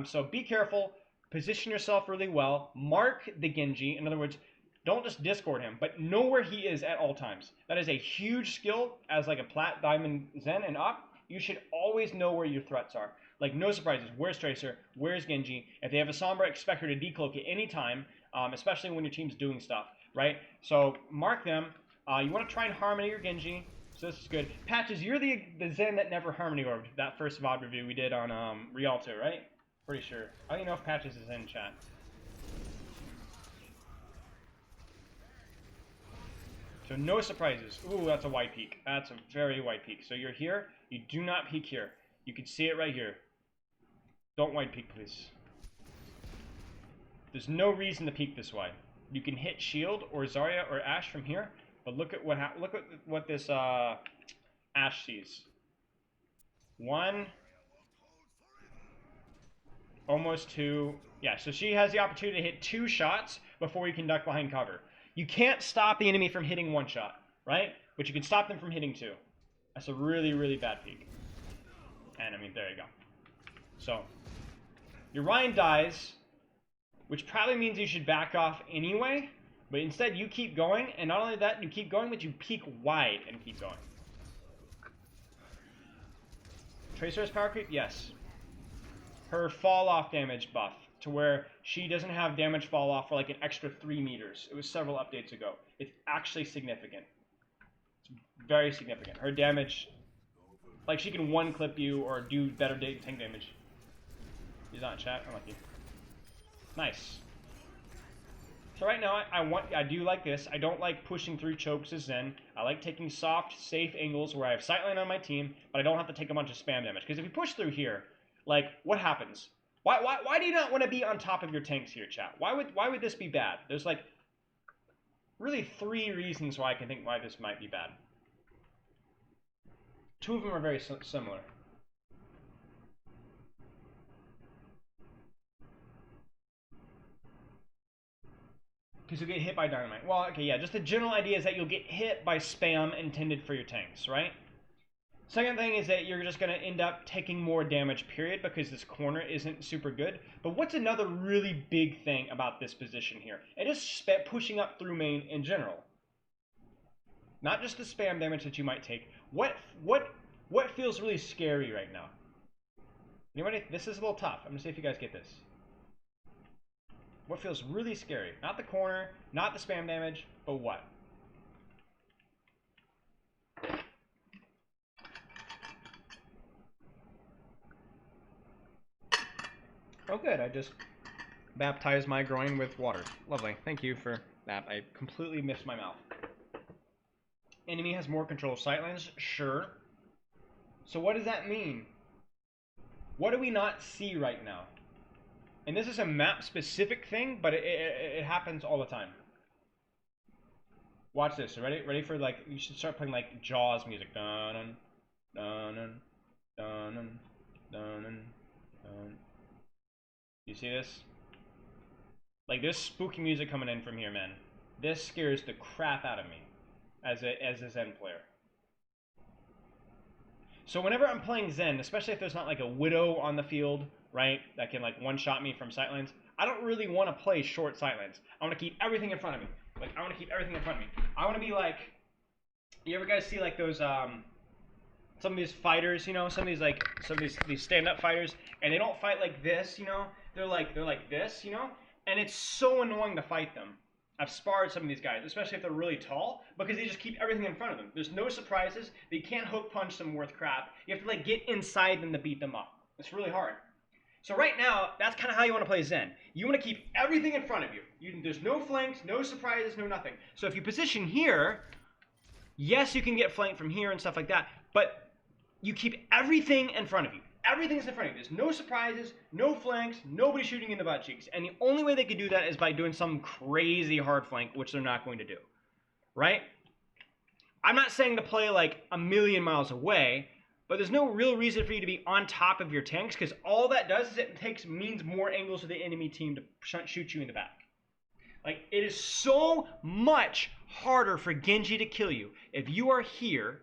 So be careful, position yourself really well, mark the Genji. In other words, don't just Discord him, but know where he is at all times. That is a huge skill as like a Plat, Diamond, Zen, and up. You should always know where your threats are. Like, no surprises. Where's Tracer? Where's Genji? If they have a Sombra, expect her to decloak at any time, especially when your team's doing stuff, right? So mark them. You want to try and Harmony your Genji, so this is good. Patches, you're the Zen that never Harmony orbed. That first VOD review we did on Rialto, right? Pretty sure. I don't even know if Patches is in chat. So no surprises. Ooh, that's a wide peak. That's a very wide peak. So you're here. You do not peek here. You can see it right here. Don't wide peek, please. There's no reason to peek this wide. You can hit shield or Zarya or Ashe from here, but look at what this Ashe sees. One, almost two. Yeah, so she has the opportunity to hit 2 shots before you can duck behind cover. You can't stop the enemy from hitting 1 shot, right? But you can stop them from hitting 2. That's a really, really bad peek. And I mean, there you go. So, your Ryan dies, which probably means you should back off anyway, but instead you keep going, and not only that, you keep going, but you peek wide and keep going. Tracer has power creep? Yes. Her fall off damage buff, to where she doesn't have damage fall off for like an extra 3 meters. It was several updates ago. It's actually significant. It's very significant. Her damage, like, she can one clip you or do better tank damage. He's not in chat. Unlucky. Nice. So right now, I do like this. I don't like pushing through chokes as Zen. I like taking soft, safe angles where I have sightline on my team, but I don't have to take a bunch of spam damage. Because if you push through here, like, what happens? Why do you not want to be on top of your tanks here, chat? Why would this be bad? There's like really 3 reasons why I can think why this might be bad. 2 of them are very similar. Because you'll get hit by dynamite. Well, okay, yeah, just the general idea is that you'll get hit by spam intended for your tanks, right? Second thing is that you're just going to end up taking more damage, period, because this corner isn't super good. But what's another really big thing about this position here? It is pushing up through main in general. Not just the spam damage that you might take. What feels really scary right now? Anybody? This is a little tough. I'm going to see if you guys get this. What feels really scary? Not the corner, not the spam damage, but what? Oh good, I just baptized my groin with water. Lovely, thank you for that. I completely missed my mouth. Enemy has more control of sightlines? Sure. So what does that mean? What do we not see right now? And this is a map-specific thing, but it happens all the time. Watch this. Ready for, like, you should start playing like Jaws music. Dun dun dun dun dun dun dun. You see this? Like, there's spooky music coming in from here, man. This scares the crap out of me as a Zen player. So whenever I'm playing Zen, especially if there's not like a Widow on the field, right, that can like one-shot me from sightlines, I don't really want to play short sightlines. I want to keep everything in front of me. Like, I want to keep everything in front of me. I want to be like, you ever guys see like those, some of these fighters, you know, some of these stand-up fighters, and they don't fight like this, you know, they're like this, you know, and it's so annoying to fight them. I've sparred some of these guys, especially if they're really tall, because they just keep everything in front of them. There's no surprises. They can't hook punch them worth crap. You have to like get inside them to beat them up. It's really hard. So right now, that's kind of how you want to play Zen. You want to keep everything in front of you. There's no flanks, no surprises, no nothing. So if you position here, yes, you can get flanked from here and stuff like that, but you keep everything in front of you. Everything's in front of you. There's no surprises, no flanks, nobody shooting in the butt cheeks. And the only way they could do that is by doing some crazy hard flank, which they're not going to do. Right? I'm not saying to play like a million miles away, but there's no real reason for you to be on top of your tanks, because all that does is it means more angles for the enemy team to shoot you in the back. Like, it is so much harder for Genji to kill you if you are here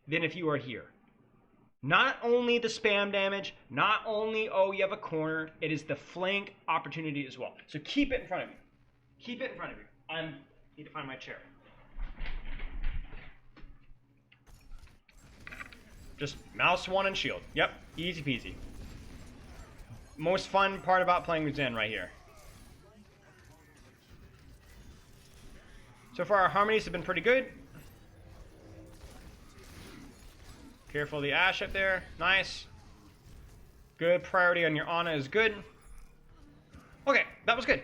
than if you are here. Not only the spam damage, not only, oh, you have a corner, it is the flank opportunity as well. So keep it in front of you. Keep it in front of you. I need to find my chair. Just mouse one and shield. Yep, easy peasy. Most fun part about playing with Zen right here. So far our harmonies have been pretty good. Careful of the Ashe up there. Nice. Good priority on your Ana is good. Okay, that was good.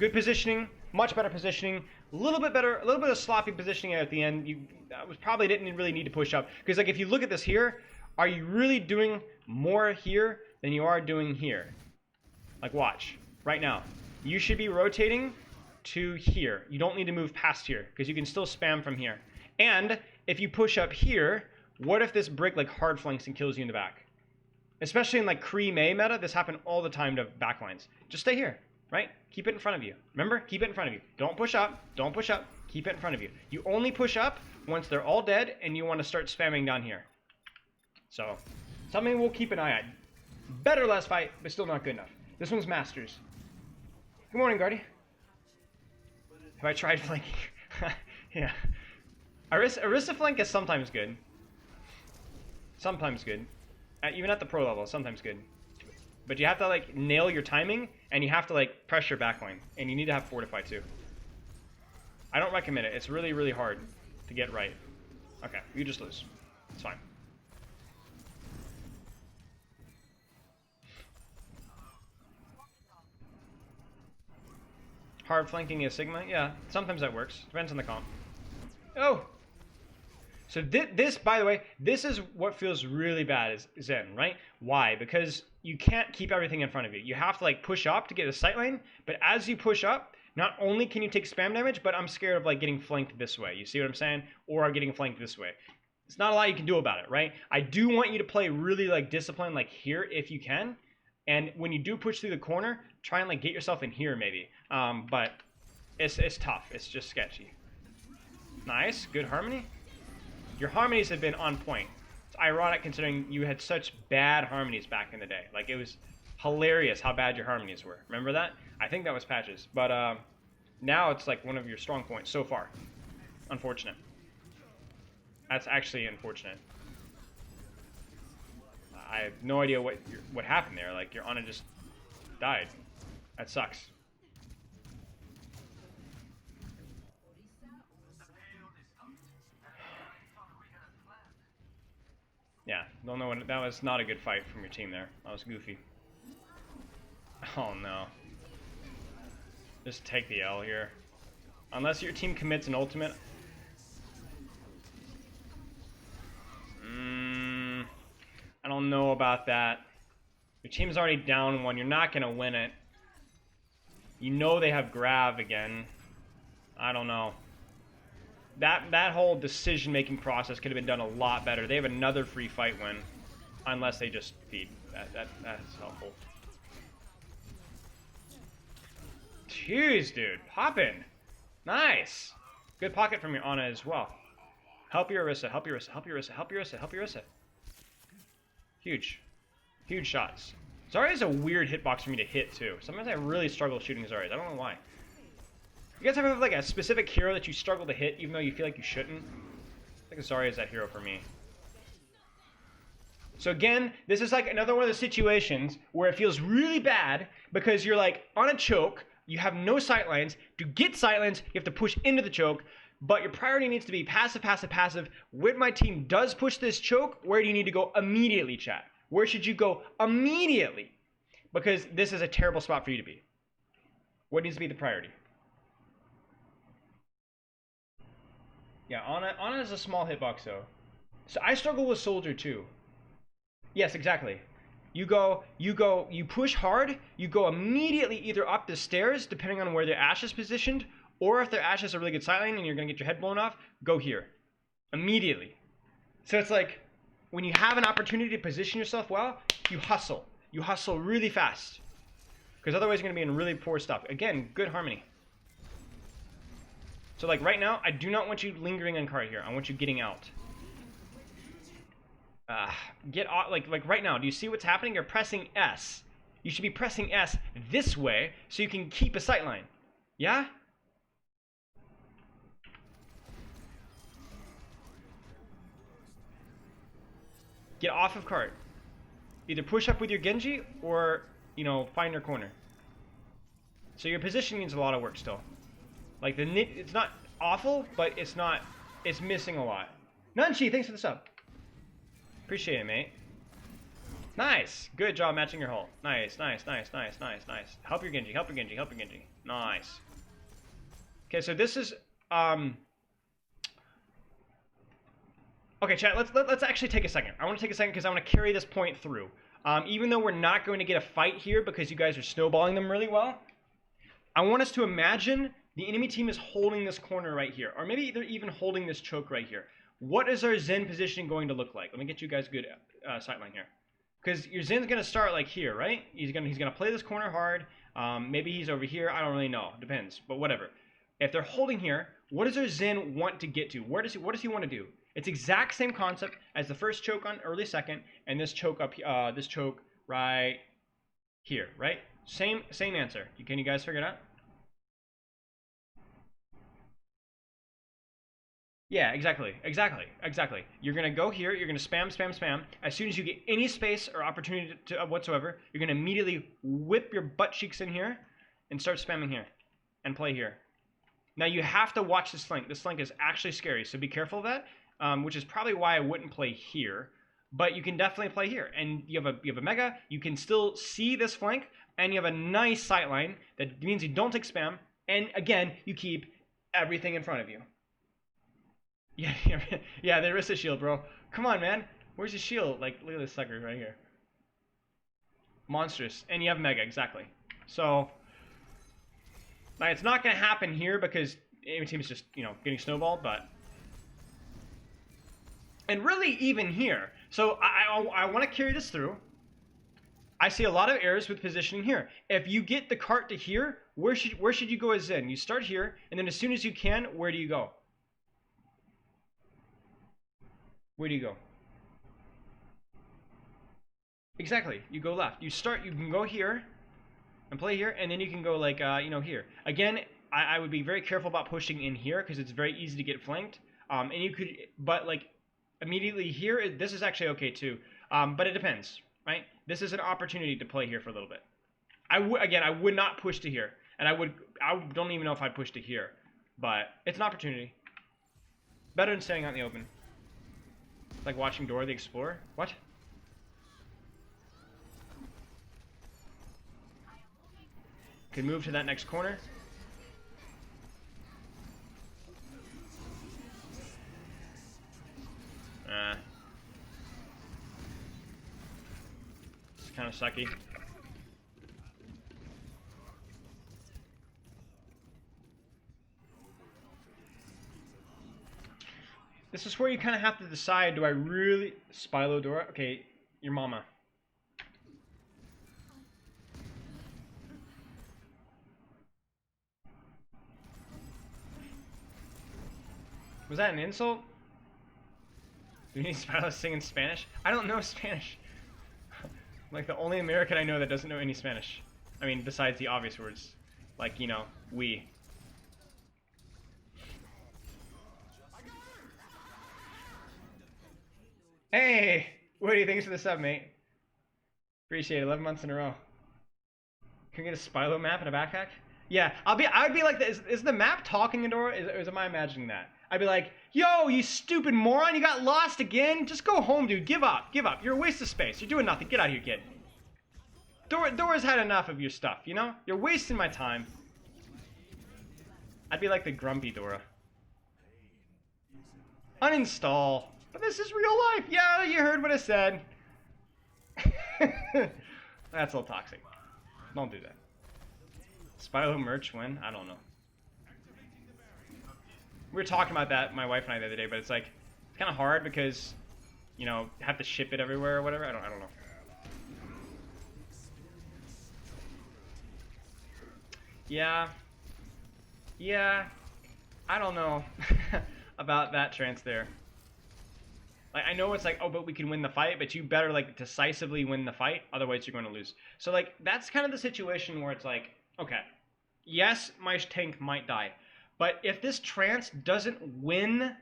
Good positioning. Much better positioning. A little bit better. A little bit of sloppy positioning at the end. Probably didn't really need to push up. Because like if you look at this here, are you really doing more here than you are doing here? Like watch. Right now. You should be rotating to here. You don't need to move past here. Because you can still spam from here. And if you push up here, what if this brick like hard flanks and kills you in the back? Especially in like Kree-Mei meta, this happened all the time to backlines. Just stay here, right? Keep it in front of you. Remember? Keep it in front of you. Don't push up. Don't push up. Keep it in front of you. You only push up once they're all dead and you want to start spamming down here. So, something we'll keep an eye on. Better last fight, but still not good enough. This one's Masters. Good morning, Guardy. Have I tried flanking? Yeah. Arista flank is sometimes good. Sometimes good. Even at the pro level, sometimes good. But you have to like nail your timing, and you have to like pressure backline, and you need to have fortify too. I don't recommend it. It's really, really hard to get right. Okay, you just lose. It's fine. Hard flanking is Sigma. Yeah, sometimes that works. Depends on the comp. Oh! So this, by the way, this is what feels really bad is Zen, right? Why? Because you can't keep everything in front of you. You have to like push up to get a sight line, but as you push up, not only can you take spam damage, but I'm scared of like getting flanked this way. You see what I'm saying? Or getting flanked this way. It's not a lot you can do about it, right? I do want you to play really like disciplined like here if you can. And when you do push through the corner, try and like get yourself in here maybe. But it's tough. It's just sketchy. Nice. Good harmony. Your harmonies have been on point. It's ironic considering you had such bad harmonies back in the day. Like, it was hilarious how bad your harmonies were. Remember that? I think that was patches. But now it's like one of your strong points so far. Unfortunate. That's actually unfortunate. I have no idea what happened there. Like, your Ana just died. That sucks. Yeah, don't know what that was. Not a good fight from your team there. That was goofy. Oh no. Just take the L here. Unless your team commits an ultimate. I don't know about that. Your team's already down one. You're not gonna win it. You know they have Grav again. I don't know. That whole decision-making process could have been done a lot better. They have another free fight win, unless they just feed. That's helpful. Jeez, dude, poppin'. Nice. Good pocket from your Ana as well. Help your Orisa. Help your Orisa. Help your Orisa. Help your Orisa. Help your Orisa. Huge, huge shots. Zarya is a weird hitbox for me to hit too. Sometimes I really struggle shooting Zarya. I don't know why. You guys have like a specific hero that you struggle to hit even though you feel like you shouldn't? I think Zarya is that hero for me. So again, this is like another one of the situations where it feels really bad because you're like on a choke, you have no sightlines. To get sightlines, you have to push into the choke, but your priority needs to be passive, passive, passive. When my team does push this choke, where do you need to go immediately, chat? Where should you go immediately? Because this is a terrible spot for you to be. What needs to be the priority? Yeah, Ana is a small hitbox though. So I struggle with Soldier too. Yes, exactly. You push hard, you go immediately either up the stairs, depending on where their Ashe is positioned, or if their Ashe is a really good sightline and you're gonna get your head blown off, go here. Immediately. So it's like, when you have an opportunity to position yourself well, you hustle. You hustle really fast. Because otherwise you're gonna be in really poor stuff. Again, good harmony. So like right now, I do not want you lingering on card here. I want you getting out. Get off, like right now, do you see what's happening? You're pressing S. You should be pressing S this way so you can keep a sightline. Yeah? Get off of cart. Either push up with your Genji or, you know, find your corner. So your position needs a lot of work still. Like it's not awful, but it's missing a lot. Nunchi, thanks for the sub. Appreciate it, mate. Nice. Good job matching your hull. Nice, nice, nice, nice, nice, nice. Help your Genji, help your Genji, help your Genji. Nice. Okay, so this is okay, chat, let's actually take a second. I want to take a second because I want to carry this point through. Even though we're not going to get a fight here because you guys are snowballing them really well, I want us to imagine the enemy team is holding this corner right here, or maybe they're even holding this choke right here. What is our Zen position going to look like? Let me get you guys good sightline here. Because your Zen's going to start like here, right? He's gonna play this corner hard. Maybe he's over here. I don't really know. Depends, but whatever. If they're holding here, what does our Zen want to get to? What does he want to do? It's exact same concept as the first choke on early second and this choke up this choke right here, right? Same answer. Can you guys figure it out? Yeah, exactly. You're gonna go here. You're gonna spam, spam, spam. As soon as you get any space or opportunity to whatsoever, you're gonna immediately whip your butt cheeks in here and start spamming here and play here. Now you have to watch this flank. This flank is actually scary, so be careful of that. Which is probably why I wouldn't play here, but you can definitely play here. And you have a mega. You can still see this flank, and you have a nice sightline. That means you don't take spam. And again, you keep everything in front of you. Yeah, yeah, there is a shield, bro. Come on, man. Where's your shield? Like, look at this sucker right here. Monstrous. And you have Mega, exactly. So, like, it's not going to happen here because enemy team is just, you know, getting snowballed, but... And really, even here. So, I want to carry this through. I see a lot of errors with positioning here. If you get the cart to here, where should you go as Zen? You start here, and then as soon as you can, where do you go? Where do you go? Exactly. You go left. You can go here and play here, and then you can go like, you know, here. Again, I would be very careful about pushing in here because it's very easy to get flanked. And you could, but like immediately here, this is actually okay too. But it depends, right? This is an opportunity to play here for a little bit. Again, I would not push to here, and I don't even know if I'd push to here, but it's an opportunity. Better than staying out in the open. Like watching Dora the Explorer. What? Can move to that next corner. It's kind of sucky. This is where you kind of have to decide, do I really... Spilo Dora? Okay, your mama. Was that an insult? Do you need Spilo to sing in Spanish? I don't know Spanish. Like the only American I know that doesn't know any Spanish. I mean, besides the obvious words. Like, you know, we. Hey! Woody, thanks for the sub, mate. Appreciate it. 11 months in a row. Can we get a Spilo map and a backpack? Yeah, I would be like, is the map talking to Dora? Or am I imagining that? I'd be like, yo, you stupid moron, you got lost again? Just go home, dude. Give up. Give up. You're a waste of space. You're doing nothing. Get out of here, kid. Dora's had enough of your stuff, you know? You're wasting my time. I'd be like the grumpy Dora. Uninstall. But this is real life. Yeah, you heard what I said. That's a little toxic. Don't do that. Spilo merch win? I don't know. We were talking about that, my wife and I, the other day, but it's like, it's kind of hard because, you know, have to ship it everywhere or whatever. I don't know. Yeah. Yeah. I don't know about that trance there. Like, I know it's like, oh, but we can win the fight, but you better, like, decisively win the fight, otherwise you're going to lose. So, like, that's kind of the situation where it's like, okay, yes, my tank might die, but if this trance doesn't win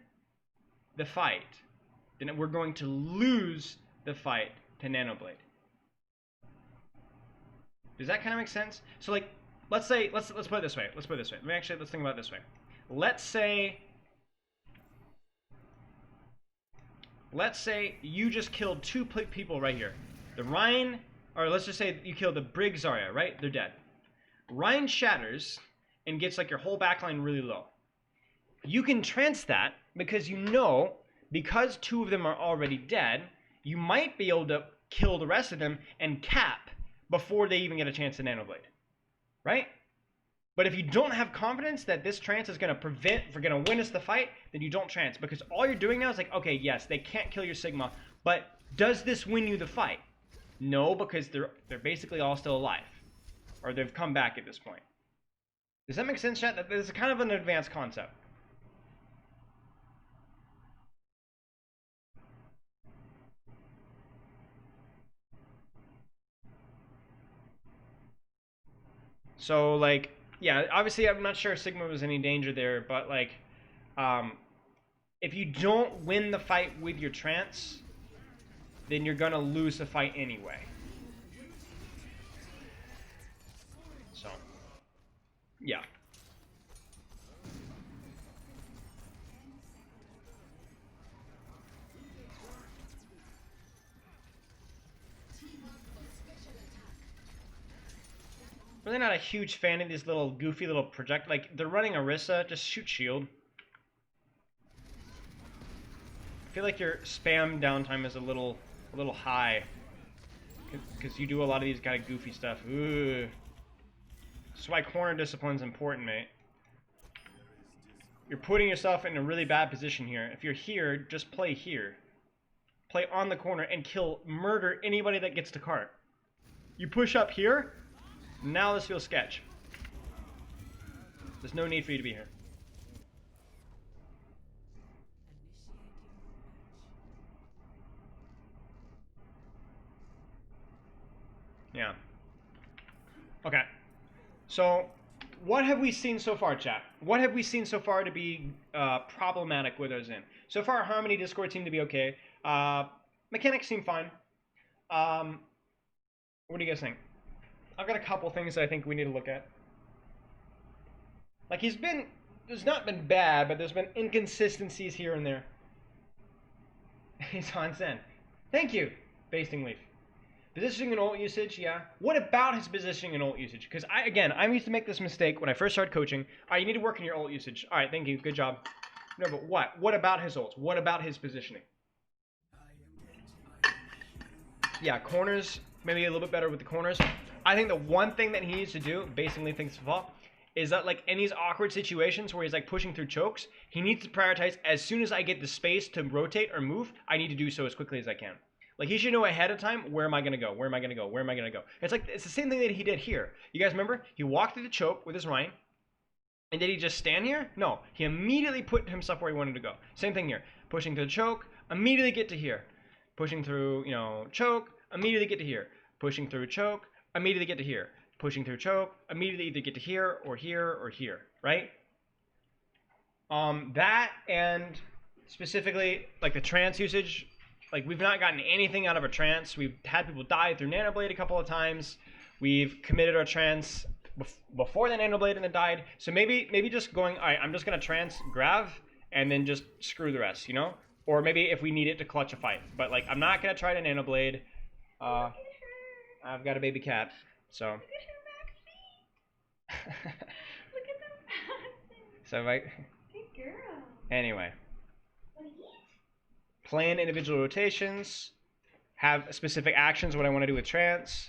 the fight, then we're going to lose the fight to Nanoblade. Does that kind of make sense? So, like, let's say, let's put it this way. Let's put it this way. Let's think about it this way. Let's say you just killed two people right here. The Ryan, or let's just say you killed the Brig Zarya, right? They're dead. Ryan shatters and gets like your whole backline really low. You can trance that because you know, because two of them are already dead, you might be able to kill the rest of them and cap before they even get a chance to Nanoblade. Right? But if you don't have confidence that this trance is going to win us the fight, then you don't trance. Because all you're doing now is like, okay, yes, they can't kill your Sigma, but does this win you the fight? No, because they're basically all still alive. Or they've come back at this point. Does that make sense, chat? That is kind of an advanced concept. So, like, yeah, obviously I'm not sure Sigma was any danger there, but, like, if you don't win the fight with your trance, then you're going to lose the fight anyway. So, yeah. But Really not a huge fan of these little goofy little project. Like, they're running Orisa, just shoot shield. I feel like your spam downtime is a little high. Because you do a lot of these kind of goofy stuff. Ooh. That's why corner discipline's important, mate. You're putting yourself in a really bad position here. If you're here, just play here. Play on the corner and murder anybody that gets to cart. You push up here, now this feels sketch. There's no need for you to be here. Yeah. Okay. So, what have we seen so far, chat? What have we seen so far to be problematic with our Zen? So far, Harmony Discord seemed to be okay. Mechanics seem fine. What do you guys think? I've got a couple things that I think we need to look at. Like, there's not been bad, but there's been inconsistencies here and there. He's on Zen. Thank you, Basting Leaf. Positioning and ult usage, yeah. What about his positioning and ult usage? Because I used to make this mistake when I first started coaching. All right, you need to work on your ult usage. All right, thank you, good job. No, but what? What about his ults? What about his positioning? Yeah, corners, maybe a little bit better with the corners. I think the one thing that he needs to do, basically thinks of all, is that like in these awkward situations where he's like pushing through chokes, he needs to prioritize as soon as I get the space to rotate or move, I need to do so as quickly as I can. Like, he should know ahead of time, where am I going to go? Where am I going to go? Where am I going to go? It's like, it's the same thing that he did here. You guys remember? He walked through the choke with his Rhine, and did he just stand here? No. He immediately put himself where he wanted to go. Same thing here. Pushing through the choke, immediately get to here. Pushing through, choke, immediately get to here. Pushing through choke, immediately get to here. Pushing through choke, immediately either get to here, or here, or here, right? That, and specifically, like the trance usage, like, we've not gotten anything out of our trance. We've had people die through Nanoblade a couple of times. We've committed our trance before the Nanoblade and then died. So maybe just going, all right, I'm just going to trance, grab, and then just screw the rest, Or maybe if we need it to clutch a fight. But, like, I'm not going to try to Nanoblade. I've got a baby cat, so. Look at her back feet. Look at the back. So, like. Good girl. Anyway. Plan individual rotations, have specific actions, what I want to do with trance.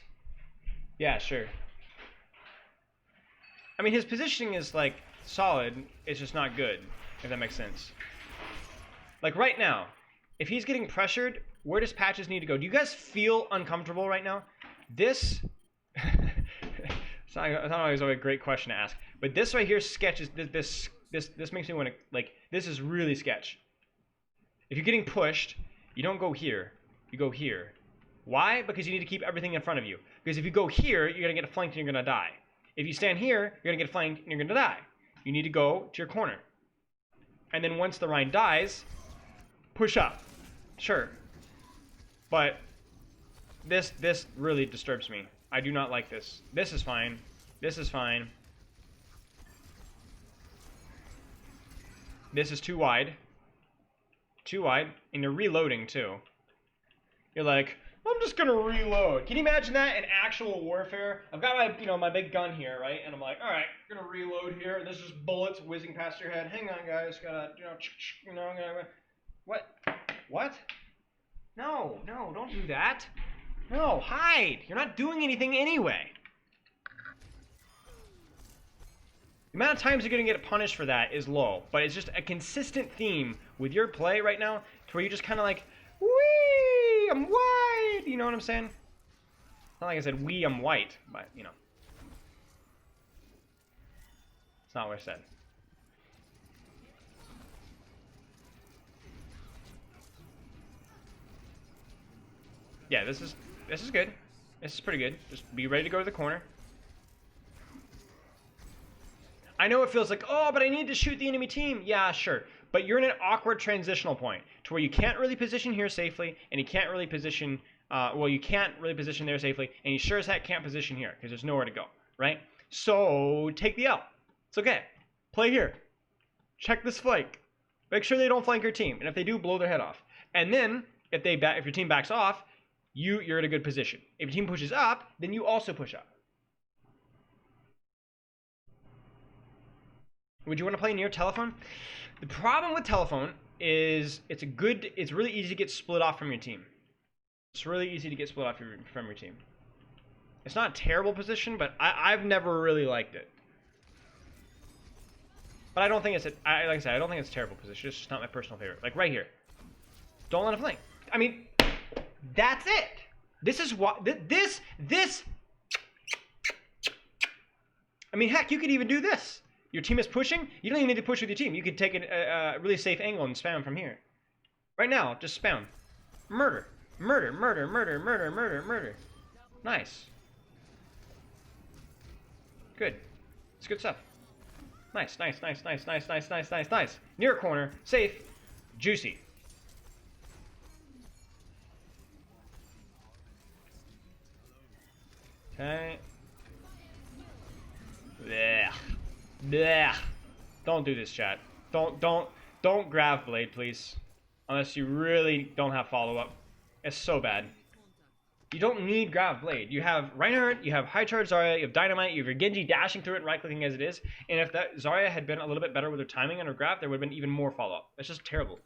Yeah, sure. I mean, his positioning is, like, solid, it's just not good, if that makes sense. Like, right now, if he's getting pressured, where does Patches need to go? Do you guys feel uncomfortable right now? This, it's not always a great question to ask, but this right here sketches, this makes me want to, like, this is really sketch. If you're getting pushed, you don't go here, you go here. Why? Because you need to keep everything in front of you. Because if you go here, you're going to get flanked and you're going to die. If you stand here, you're going to get flanked and you're going to die. You need to go to your corner. And then once the Rhine dies, push up. Sure. But this really disturbs me. I do not like this. This is fine. This is fine. This is too wide. Too wide, and you're reloading too. You're like, I'm just gonna reload. Can you imagine that in actual warfare? I've got my, my big gun here, right? And I'm like, all right, I'm gonna reload here. And there's just bullets whizzing past your head. Hang on, guys. Gotta, what? No, don't do that. No, hide. You're not doing anything anyway. The amount of times you're going to get punished for that is low, but it's just a consistent theme with your play right now to where you're just kind of like, wee, I'm white, you know what I'm saying? It's not like I said, wee, I'm white, but, it's not what I said. Yeah, this is good. This is pretty good. Just be ready to go to the corner. I know it feels like, oh, but I need to shoot the enemy team. Yeah, sure. But you're in an awkward transitional point to where you can't really position here safely, and you can't really position, you can't really position there safely, and you sure as heck can't position here because there's nowhere to go, right? So take the L. It's okay. Play here. Check this flank. Make sure they don't flank your team, and if they do, blow their head off. And then if your team backs off, you're in a good position. If your team pushes up, then you also push up. Would you want to play near telephone? The problem with telephone is it's really easy to get split off from your team. It's really easy to get split off from your team. It's not a terrible position, but I've never really liked it. But I don't think it's like I said, I don't think it's a terrible position. It's just not my personal favorite. Like right here, don't let him flank. I mean, that's it. This is what this. I mean, heck, you could even do this. Your team is pushing. You don't even need to push with your team. You could take a really safe angle and spam from here. Right now, just spam. Murder. Murder, murder, murder, murder, murder, murder. Nice. Good. It's good stuff. Nice, nice, nice, nice, nice, nice, nice, nice, nice. Near corner. Safe. Juicy. Okay. Blech. Blech. Don't do this, chat. Don't grab blade, please. Unless you really don't have follow-up. It's so bad. You don't need Grav Blade. You have Reinhardt, you have High Charge Zarya, you have Dynamite, you have your Genji dashing through it and right-clicking as it is. And if that Zarya had been a little bit better with her timing and her Grav, there would have been even more follow-up. It's just terrible.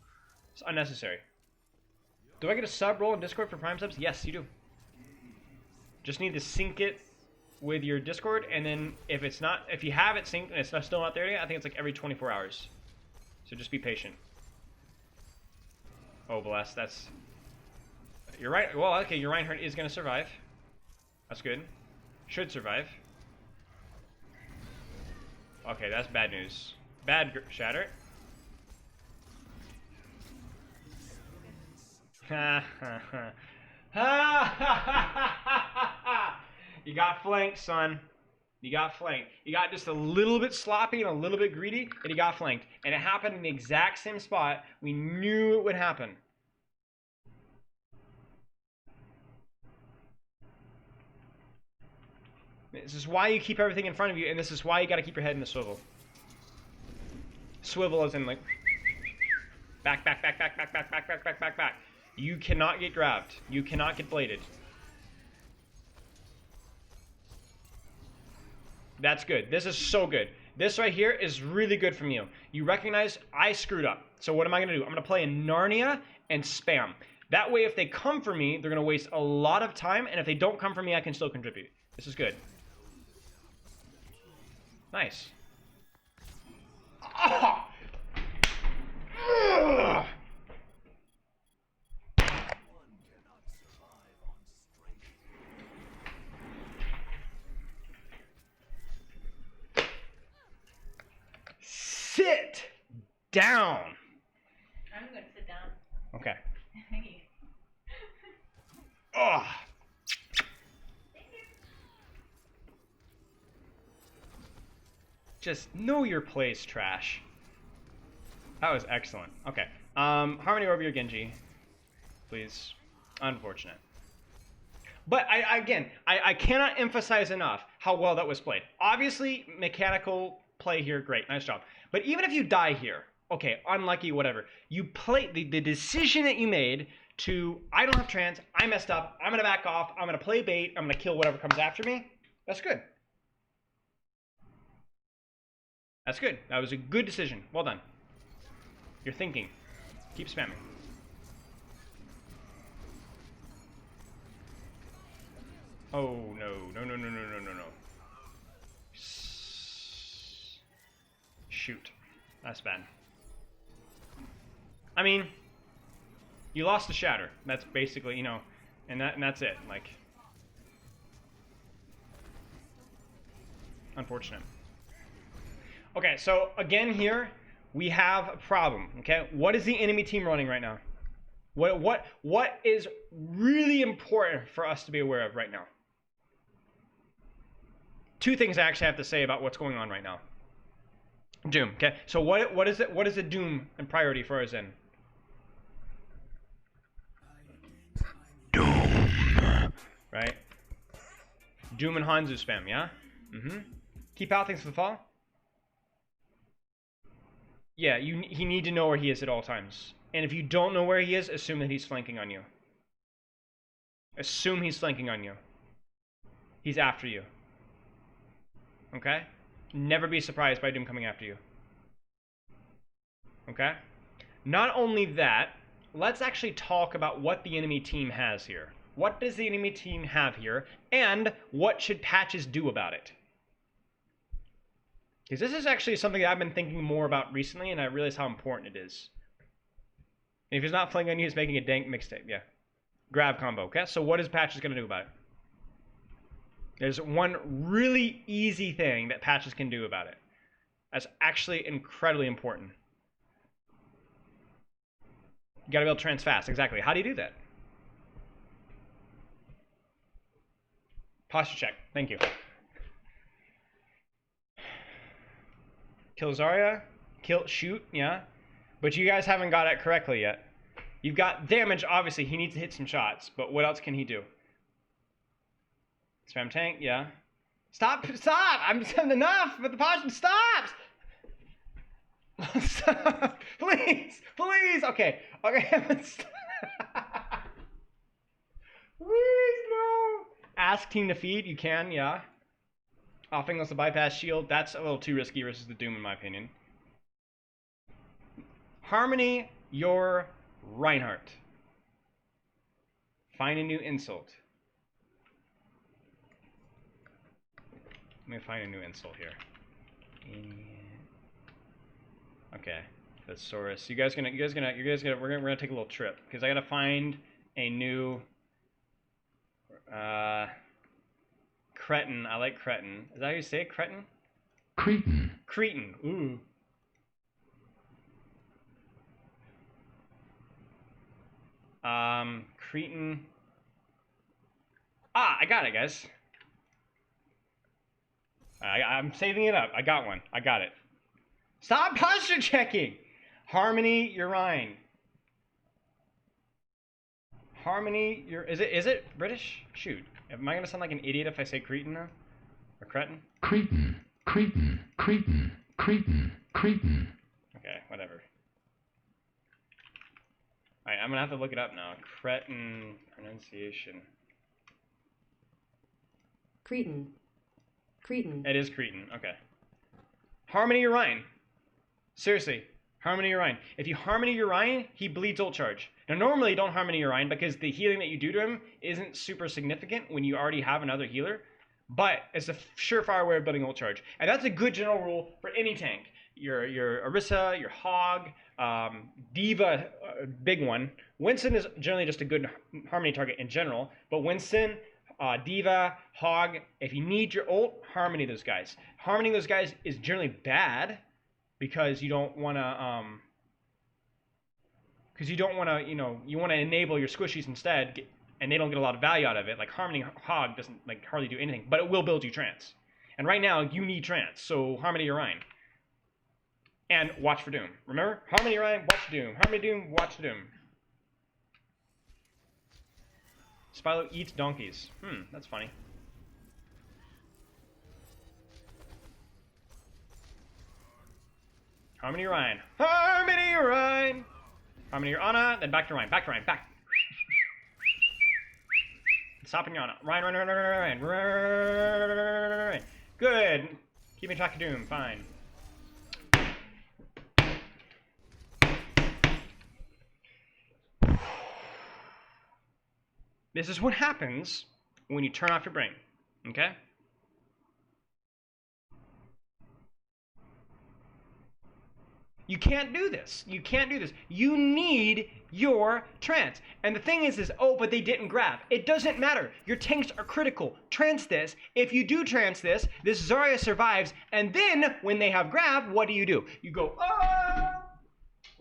It's unnecessary. Do I get a sub roll in Discord for Prime subs? Yes, you do. Just need to sync it with your Discord, and then if you have it synced and it's still not there yet, I think it's like every 24 hours. So just be patient. Oh, bless. That's... You're right. Well, okay, your Reinhardt is going to survive. That's good. Should survive. Okay, that's bad news. Bad shatter. Ha ha ha. Ha ha ha. You got flanked, son. You got flanked. You got just a little bit sloppy and a little bit greedy, and you got flanked. And it happened in the exact same spot. We knew it would happen. This is why you keep everything in front of you, and this is why you gotta keep your head in the swivel. Swivel as in like back, back, back, back, back, back, back, back, back, back, back. You cannot get grabbed. You cannot get bladed. That's good. This is so good. This right here is really good from you. You recognize I screwed up. So what am I gonna do? I'm gonna play in Narnia and spam. That way if they come for me, they're gonna waste a lot of time, and if they don't come for me, I can still contribute. This is good. Nice. Oh! Sit down. I'm going to sit down. Okay. Thank you. Oh. Just know your place, trash. That was excellent. Okay. Harmony over your Genji, please. Unfortunate. But I cannot emphasize enough how well that was played. Obviously, mechanical play here, great, nice job. But even if you die here, okay, unlucky, whatever. You play the decision that you made to, I don't have trance, I messed up, I'm gonna back off, I'm gonna play bait, I'm gonna kill whatever comes after me. That's good. That's good. That was a good decision. Well done. You're thinking. Keep spamming. Oh, no. No, no, no, no, no, no, no. Shoot. That's bad. I mean, you lost the shatter. That's basically, you know, and that's it. Like, unfortunate. Okay, so again here, we have a problem, okay? What is the enemy team running right now? What is really important for us to be aware of right now? Two things I actually have to say about what's going on right now. Doom, okay? So what is the Doom and priority for our Zen? Doom. Right? Doom and Hanzo spam, yeah? Mm-hmm. Keep out things for the fall. Yeah, he need to know where he is at all times. And if you don't know where he is, assume that he's flanking on you. Assume he's flanking on you. He's after you. Okay? Never be surprised by Doom coming after you. Okay? Not only that, let's actually talk about what the enemy team has here. What does the enemy team have here, and what should patches do about it? Because this is actually something that I've been thinking more about recently, and I realize how important it is. And if he's not playing on you, he's making a dank mixtape. Yeah. Grab combo. Okay, so what is patches going to do about it? There's one really easy thing that patches can do about it. That's actually incredibly important. You gotta be able to trans fast. Exactly. How do you do that? Posture check. Thank you. Kill Zarya. Shoot. Yeah. But you guys haven't got it correctly yet. You've got damage. Obviously, he needs to hit some shots. But what else can he do? Spam tank. Yeah. Stop. Stop. I'm saying enough. But the posture stops. Stop. Please. Please. Okay. Okay. Please, no. Ask team to feed. You can, yeah. Offing us a bypass shield. That's a little too risky versus the Doom, in my opinion. Harmony your Reinhardt. Find a new insult. Let me find a new insult here. Okay, that's Saurus. We're gonna take a little trip because I gotta find a new Cretin. I like Cretin. Is that how you say it? Cretin? Cretin. Cretin. Ooh. Cretin. Ah, I got it, guys. I'm saving it up. I got one. I got it. Stop posture checking! Harmony Urine. Harmony, is it British? Shoot. Am I gonna sound like an idiot if I say Cretin now? Or Cretin? Cretin. Cretin. Cretin. Cretin. Cretin. Okay, whatever. Alright, I'm gonna have to look it up now. Cretin pronunciation. Cretin. Cretin. It is Cretin, okay. Harmony Urine. Seriously, Harmony Urine. If you Harmony Urine, he bleeds ult charge. Now normally don't Harmony Urine because the healing that you do to him isn't super significant when you already have another healer, but it's a surefire way of building ult charge. And that's a good general rule for any tank. Your Orisa, your Hog, Diva, big one. Winston is generally just a good Harmony target in general, but Winston, Diva, Hog, if you need your ult, Harmony those guys. Harmony those guys is generally bad because you don't want to, you know, you want to enable your squishies instead, and they don't get a lot of value out of it. Like Harmony Hog doesn't like hardly do anything, but it will build you trance. And right now you need trance, so Harmony Urine. And watch for Doom. Remember? Harmony Urine, watch Doom. Harmony Doom, watch Doom. Spilo eats donkeys. That's funny. Harmony Ryan. Harmony Ryan. Harmony Anna, then back to Ryan. Back to Ryan. Back. Stopping Yana. Ryan. Good. Keep me track of Doom. Fine. This is what happens when you turn off your brain, okay? You can't do this. You can't do this. You need your trance. And the thing is, oh, but they didn't grab. It doesn't matter. Your tanks are critical. Trance this. If you do trance this Zarya survives, and then when they have grab, what do? You go, oh,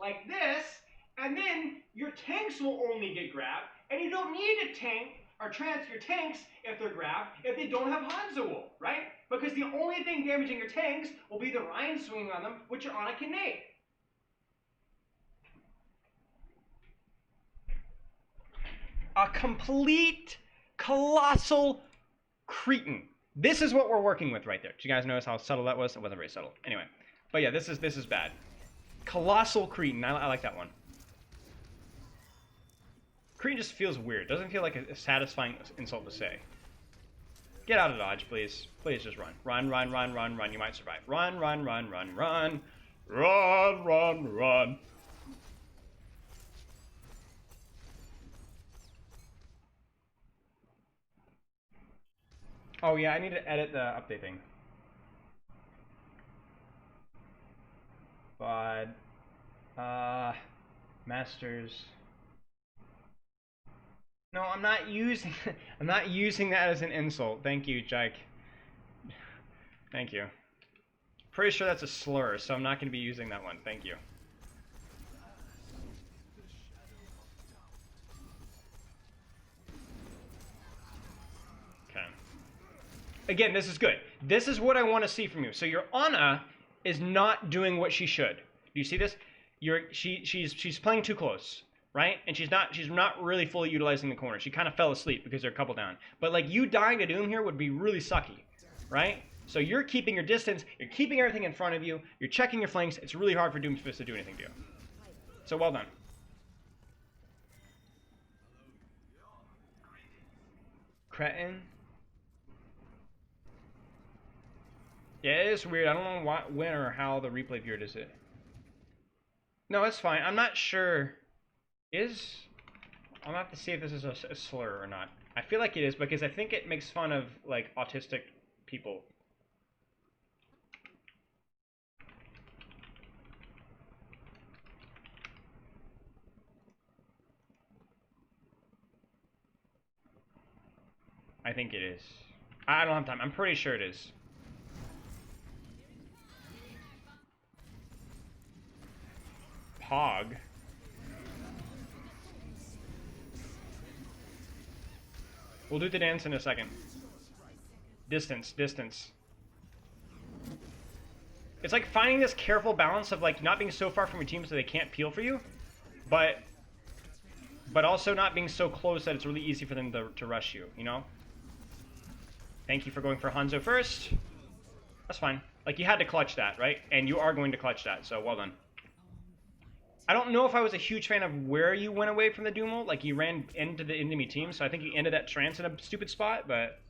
like this, and then your tanks will only get grabbed. And you don't need to tank or trance your tanks if they're grabbed if they don't have Hanzo ult, right? Because the only thing damaging your tanks will be the Ryan swinging on them, which your Ana can nade. A complete, colossal cretin. This is what we're working with right there. Did you guys notice how subtle that was? It wasn't very subtle. Anyway, but yeah, this is bad. Colossal cretin. I like that one. Cretin just feels weird. Doesn't feel like a satisfying insult to say. Get out of dodge, please. Please just run. Run. You might survive. Run. Run, run, run. Oh yeah, I need to edit the update thing. But masters. No, I'm not using I'm not using that as an insult. Thank you, Jake. Thank you. Pretty sure that's a slur, so I'm not going to be using that one. Thank you. Okay. Again, this is good. This is what I want to see from you. So your Ana is not doing what she should. Do you see this? She's playing too close, right? And she's not really fully utilizing the corner. She kind of fell asleep because they're a couple down. But like you dying to Doom here would be really sucky, right? So you're keeping your distance, you're keeping everything in front of you, you're checking your flanks. It's really hard for Doomfist to do anything to you. So well done. Cretin. Yeah, it is weird. I don't know when or how the replay viewer does it. No, it's fine. I'm not sure. I'm gonna have to see if this is a slur or not. I feel like it is because I think it makes fun of like autistic people. I think it is. I don't have time. I'm pretty sure it is. Pog. We'll do the dance in a second. Distance, distance. It's like finding this careful balance of like not being so far from your team so they can't peel for you, but also not being so close that it's really easy for them to rush you, you know? Thank you for going for Hanzo first. That's fine. Like, you had to clutch that, right? And you are going to clutch that, so well done. I don't know if I was a huge fan of where you went away from the Doom ult. Like, you ran into the enemy team, so I think you ended that trance in a stupid spot, but...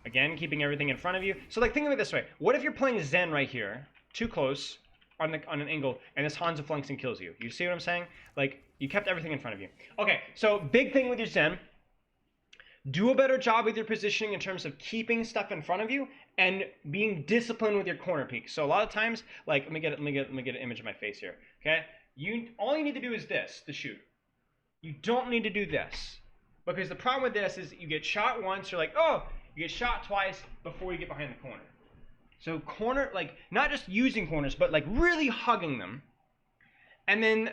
Again, keeping everything in front of you. So, like, think of it this way. What if you're playing Zen right here, too close, on an angle, and this Hanzo flanks and kills you? You see what I'm saying? Like, you kept everything in front of you. Okay, so big thing with your Zen. Do a better job with your positioning in terms of keeping stuff in front of you and being disciplined with your corner peek. So a lot of times, like, let me get an image of my face here. Okay, all you need to do is this to shoot. You don't need to do this, because the problem with this is you get shot once, you're like, oh, you get shot twice before you get behind the corner. So corner, like, not just using corners, but like really hugging them. And then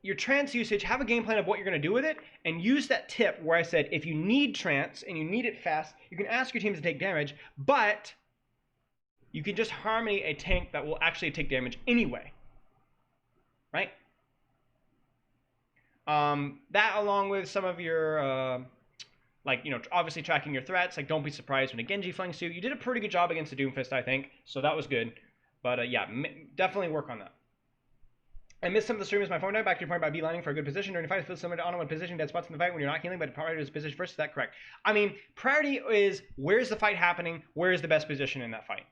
your trance usage, have a game plan of what you're going to do with it, and use that tip where I said if you need trance and you need it fast, you can ask your team to take damage, but you can just harmony a tank that will actually take damage anyway. Right? That along with some of your, like, you know, obviously tracking your threats. Like, don't be surprised when a Genji flanks you. You did a pretty good job against the Doomfist, I think, so that was good. But yeah, definitely work on that. I missed some of the streamers. My phone died. Back to your point about beelining for a good position during the fight. It feels similar to Ana when positioning dead spots in the fight when you're not healing, but priority is position first. Is that correct? I mean, priority is where's the fight happening? Where is the best position in that fight?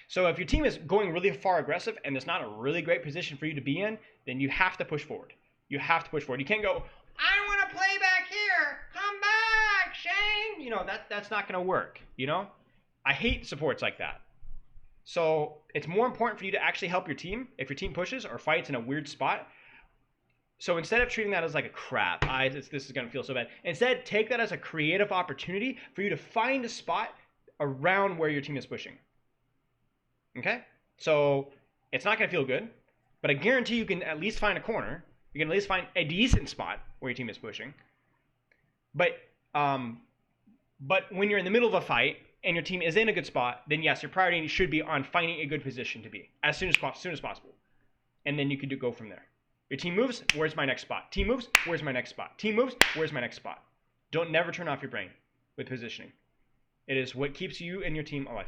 So if your team is going really far aggressive and there's not a really great position for you to be in, then you have to push forward. You have to push forward. You can't go, I want to play back here. Come back, Shane. You know, that's not going to work, you know? I hate supports like that. So it's more important for you to actually help your team if your team pushes or fights in a weird spot. So instead of treating that as like a crap, this is going to feel so bad. Instead, take that as a creative opportunity for you to find a spot around where your team is pushing. Okay? So it's not going to feel good, but I guarantee you can at least find a corner. You can at least find a decent spot where your team is pushing. But when you're in the middle of a fight and your team is in a good spot, then yes, your priority should be on finding a good position to be as soon as possible. And then you can go from there. Your team moves, where's my next spot? Team moves, where's my next spot? Team moves, where's my next spot? Don't never turn off your brain with positioning. It is what keeps you and your team alive.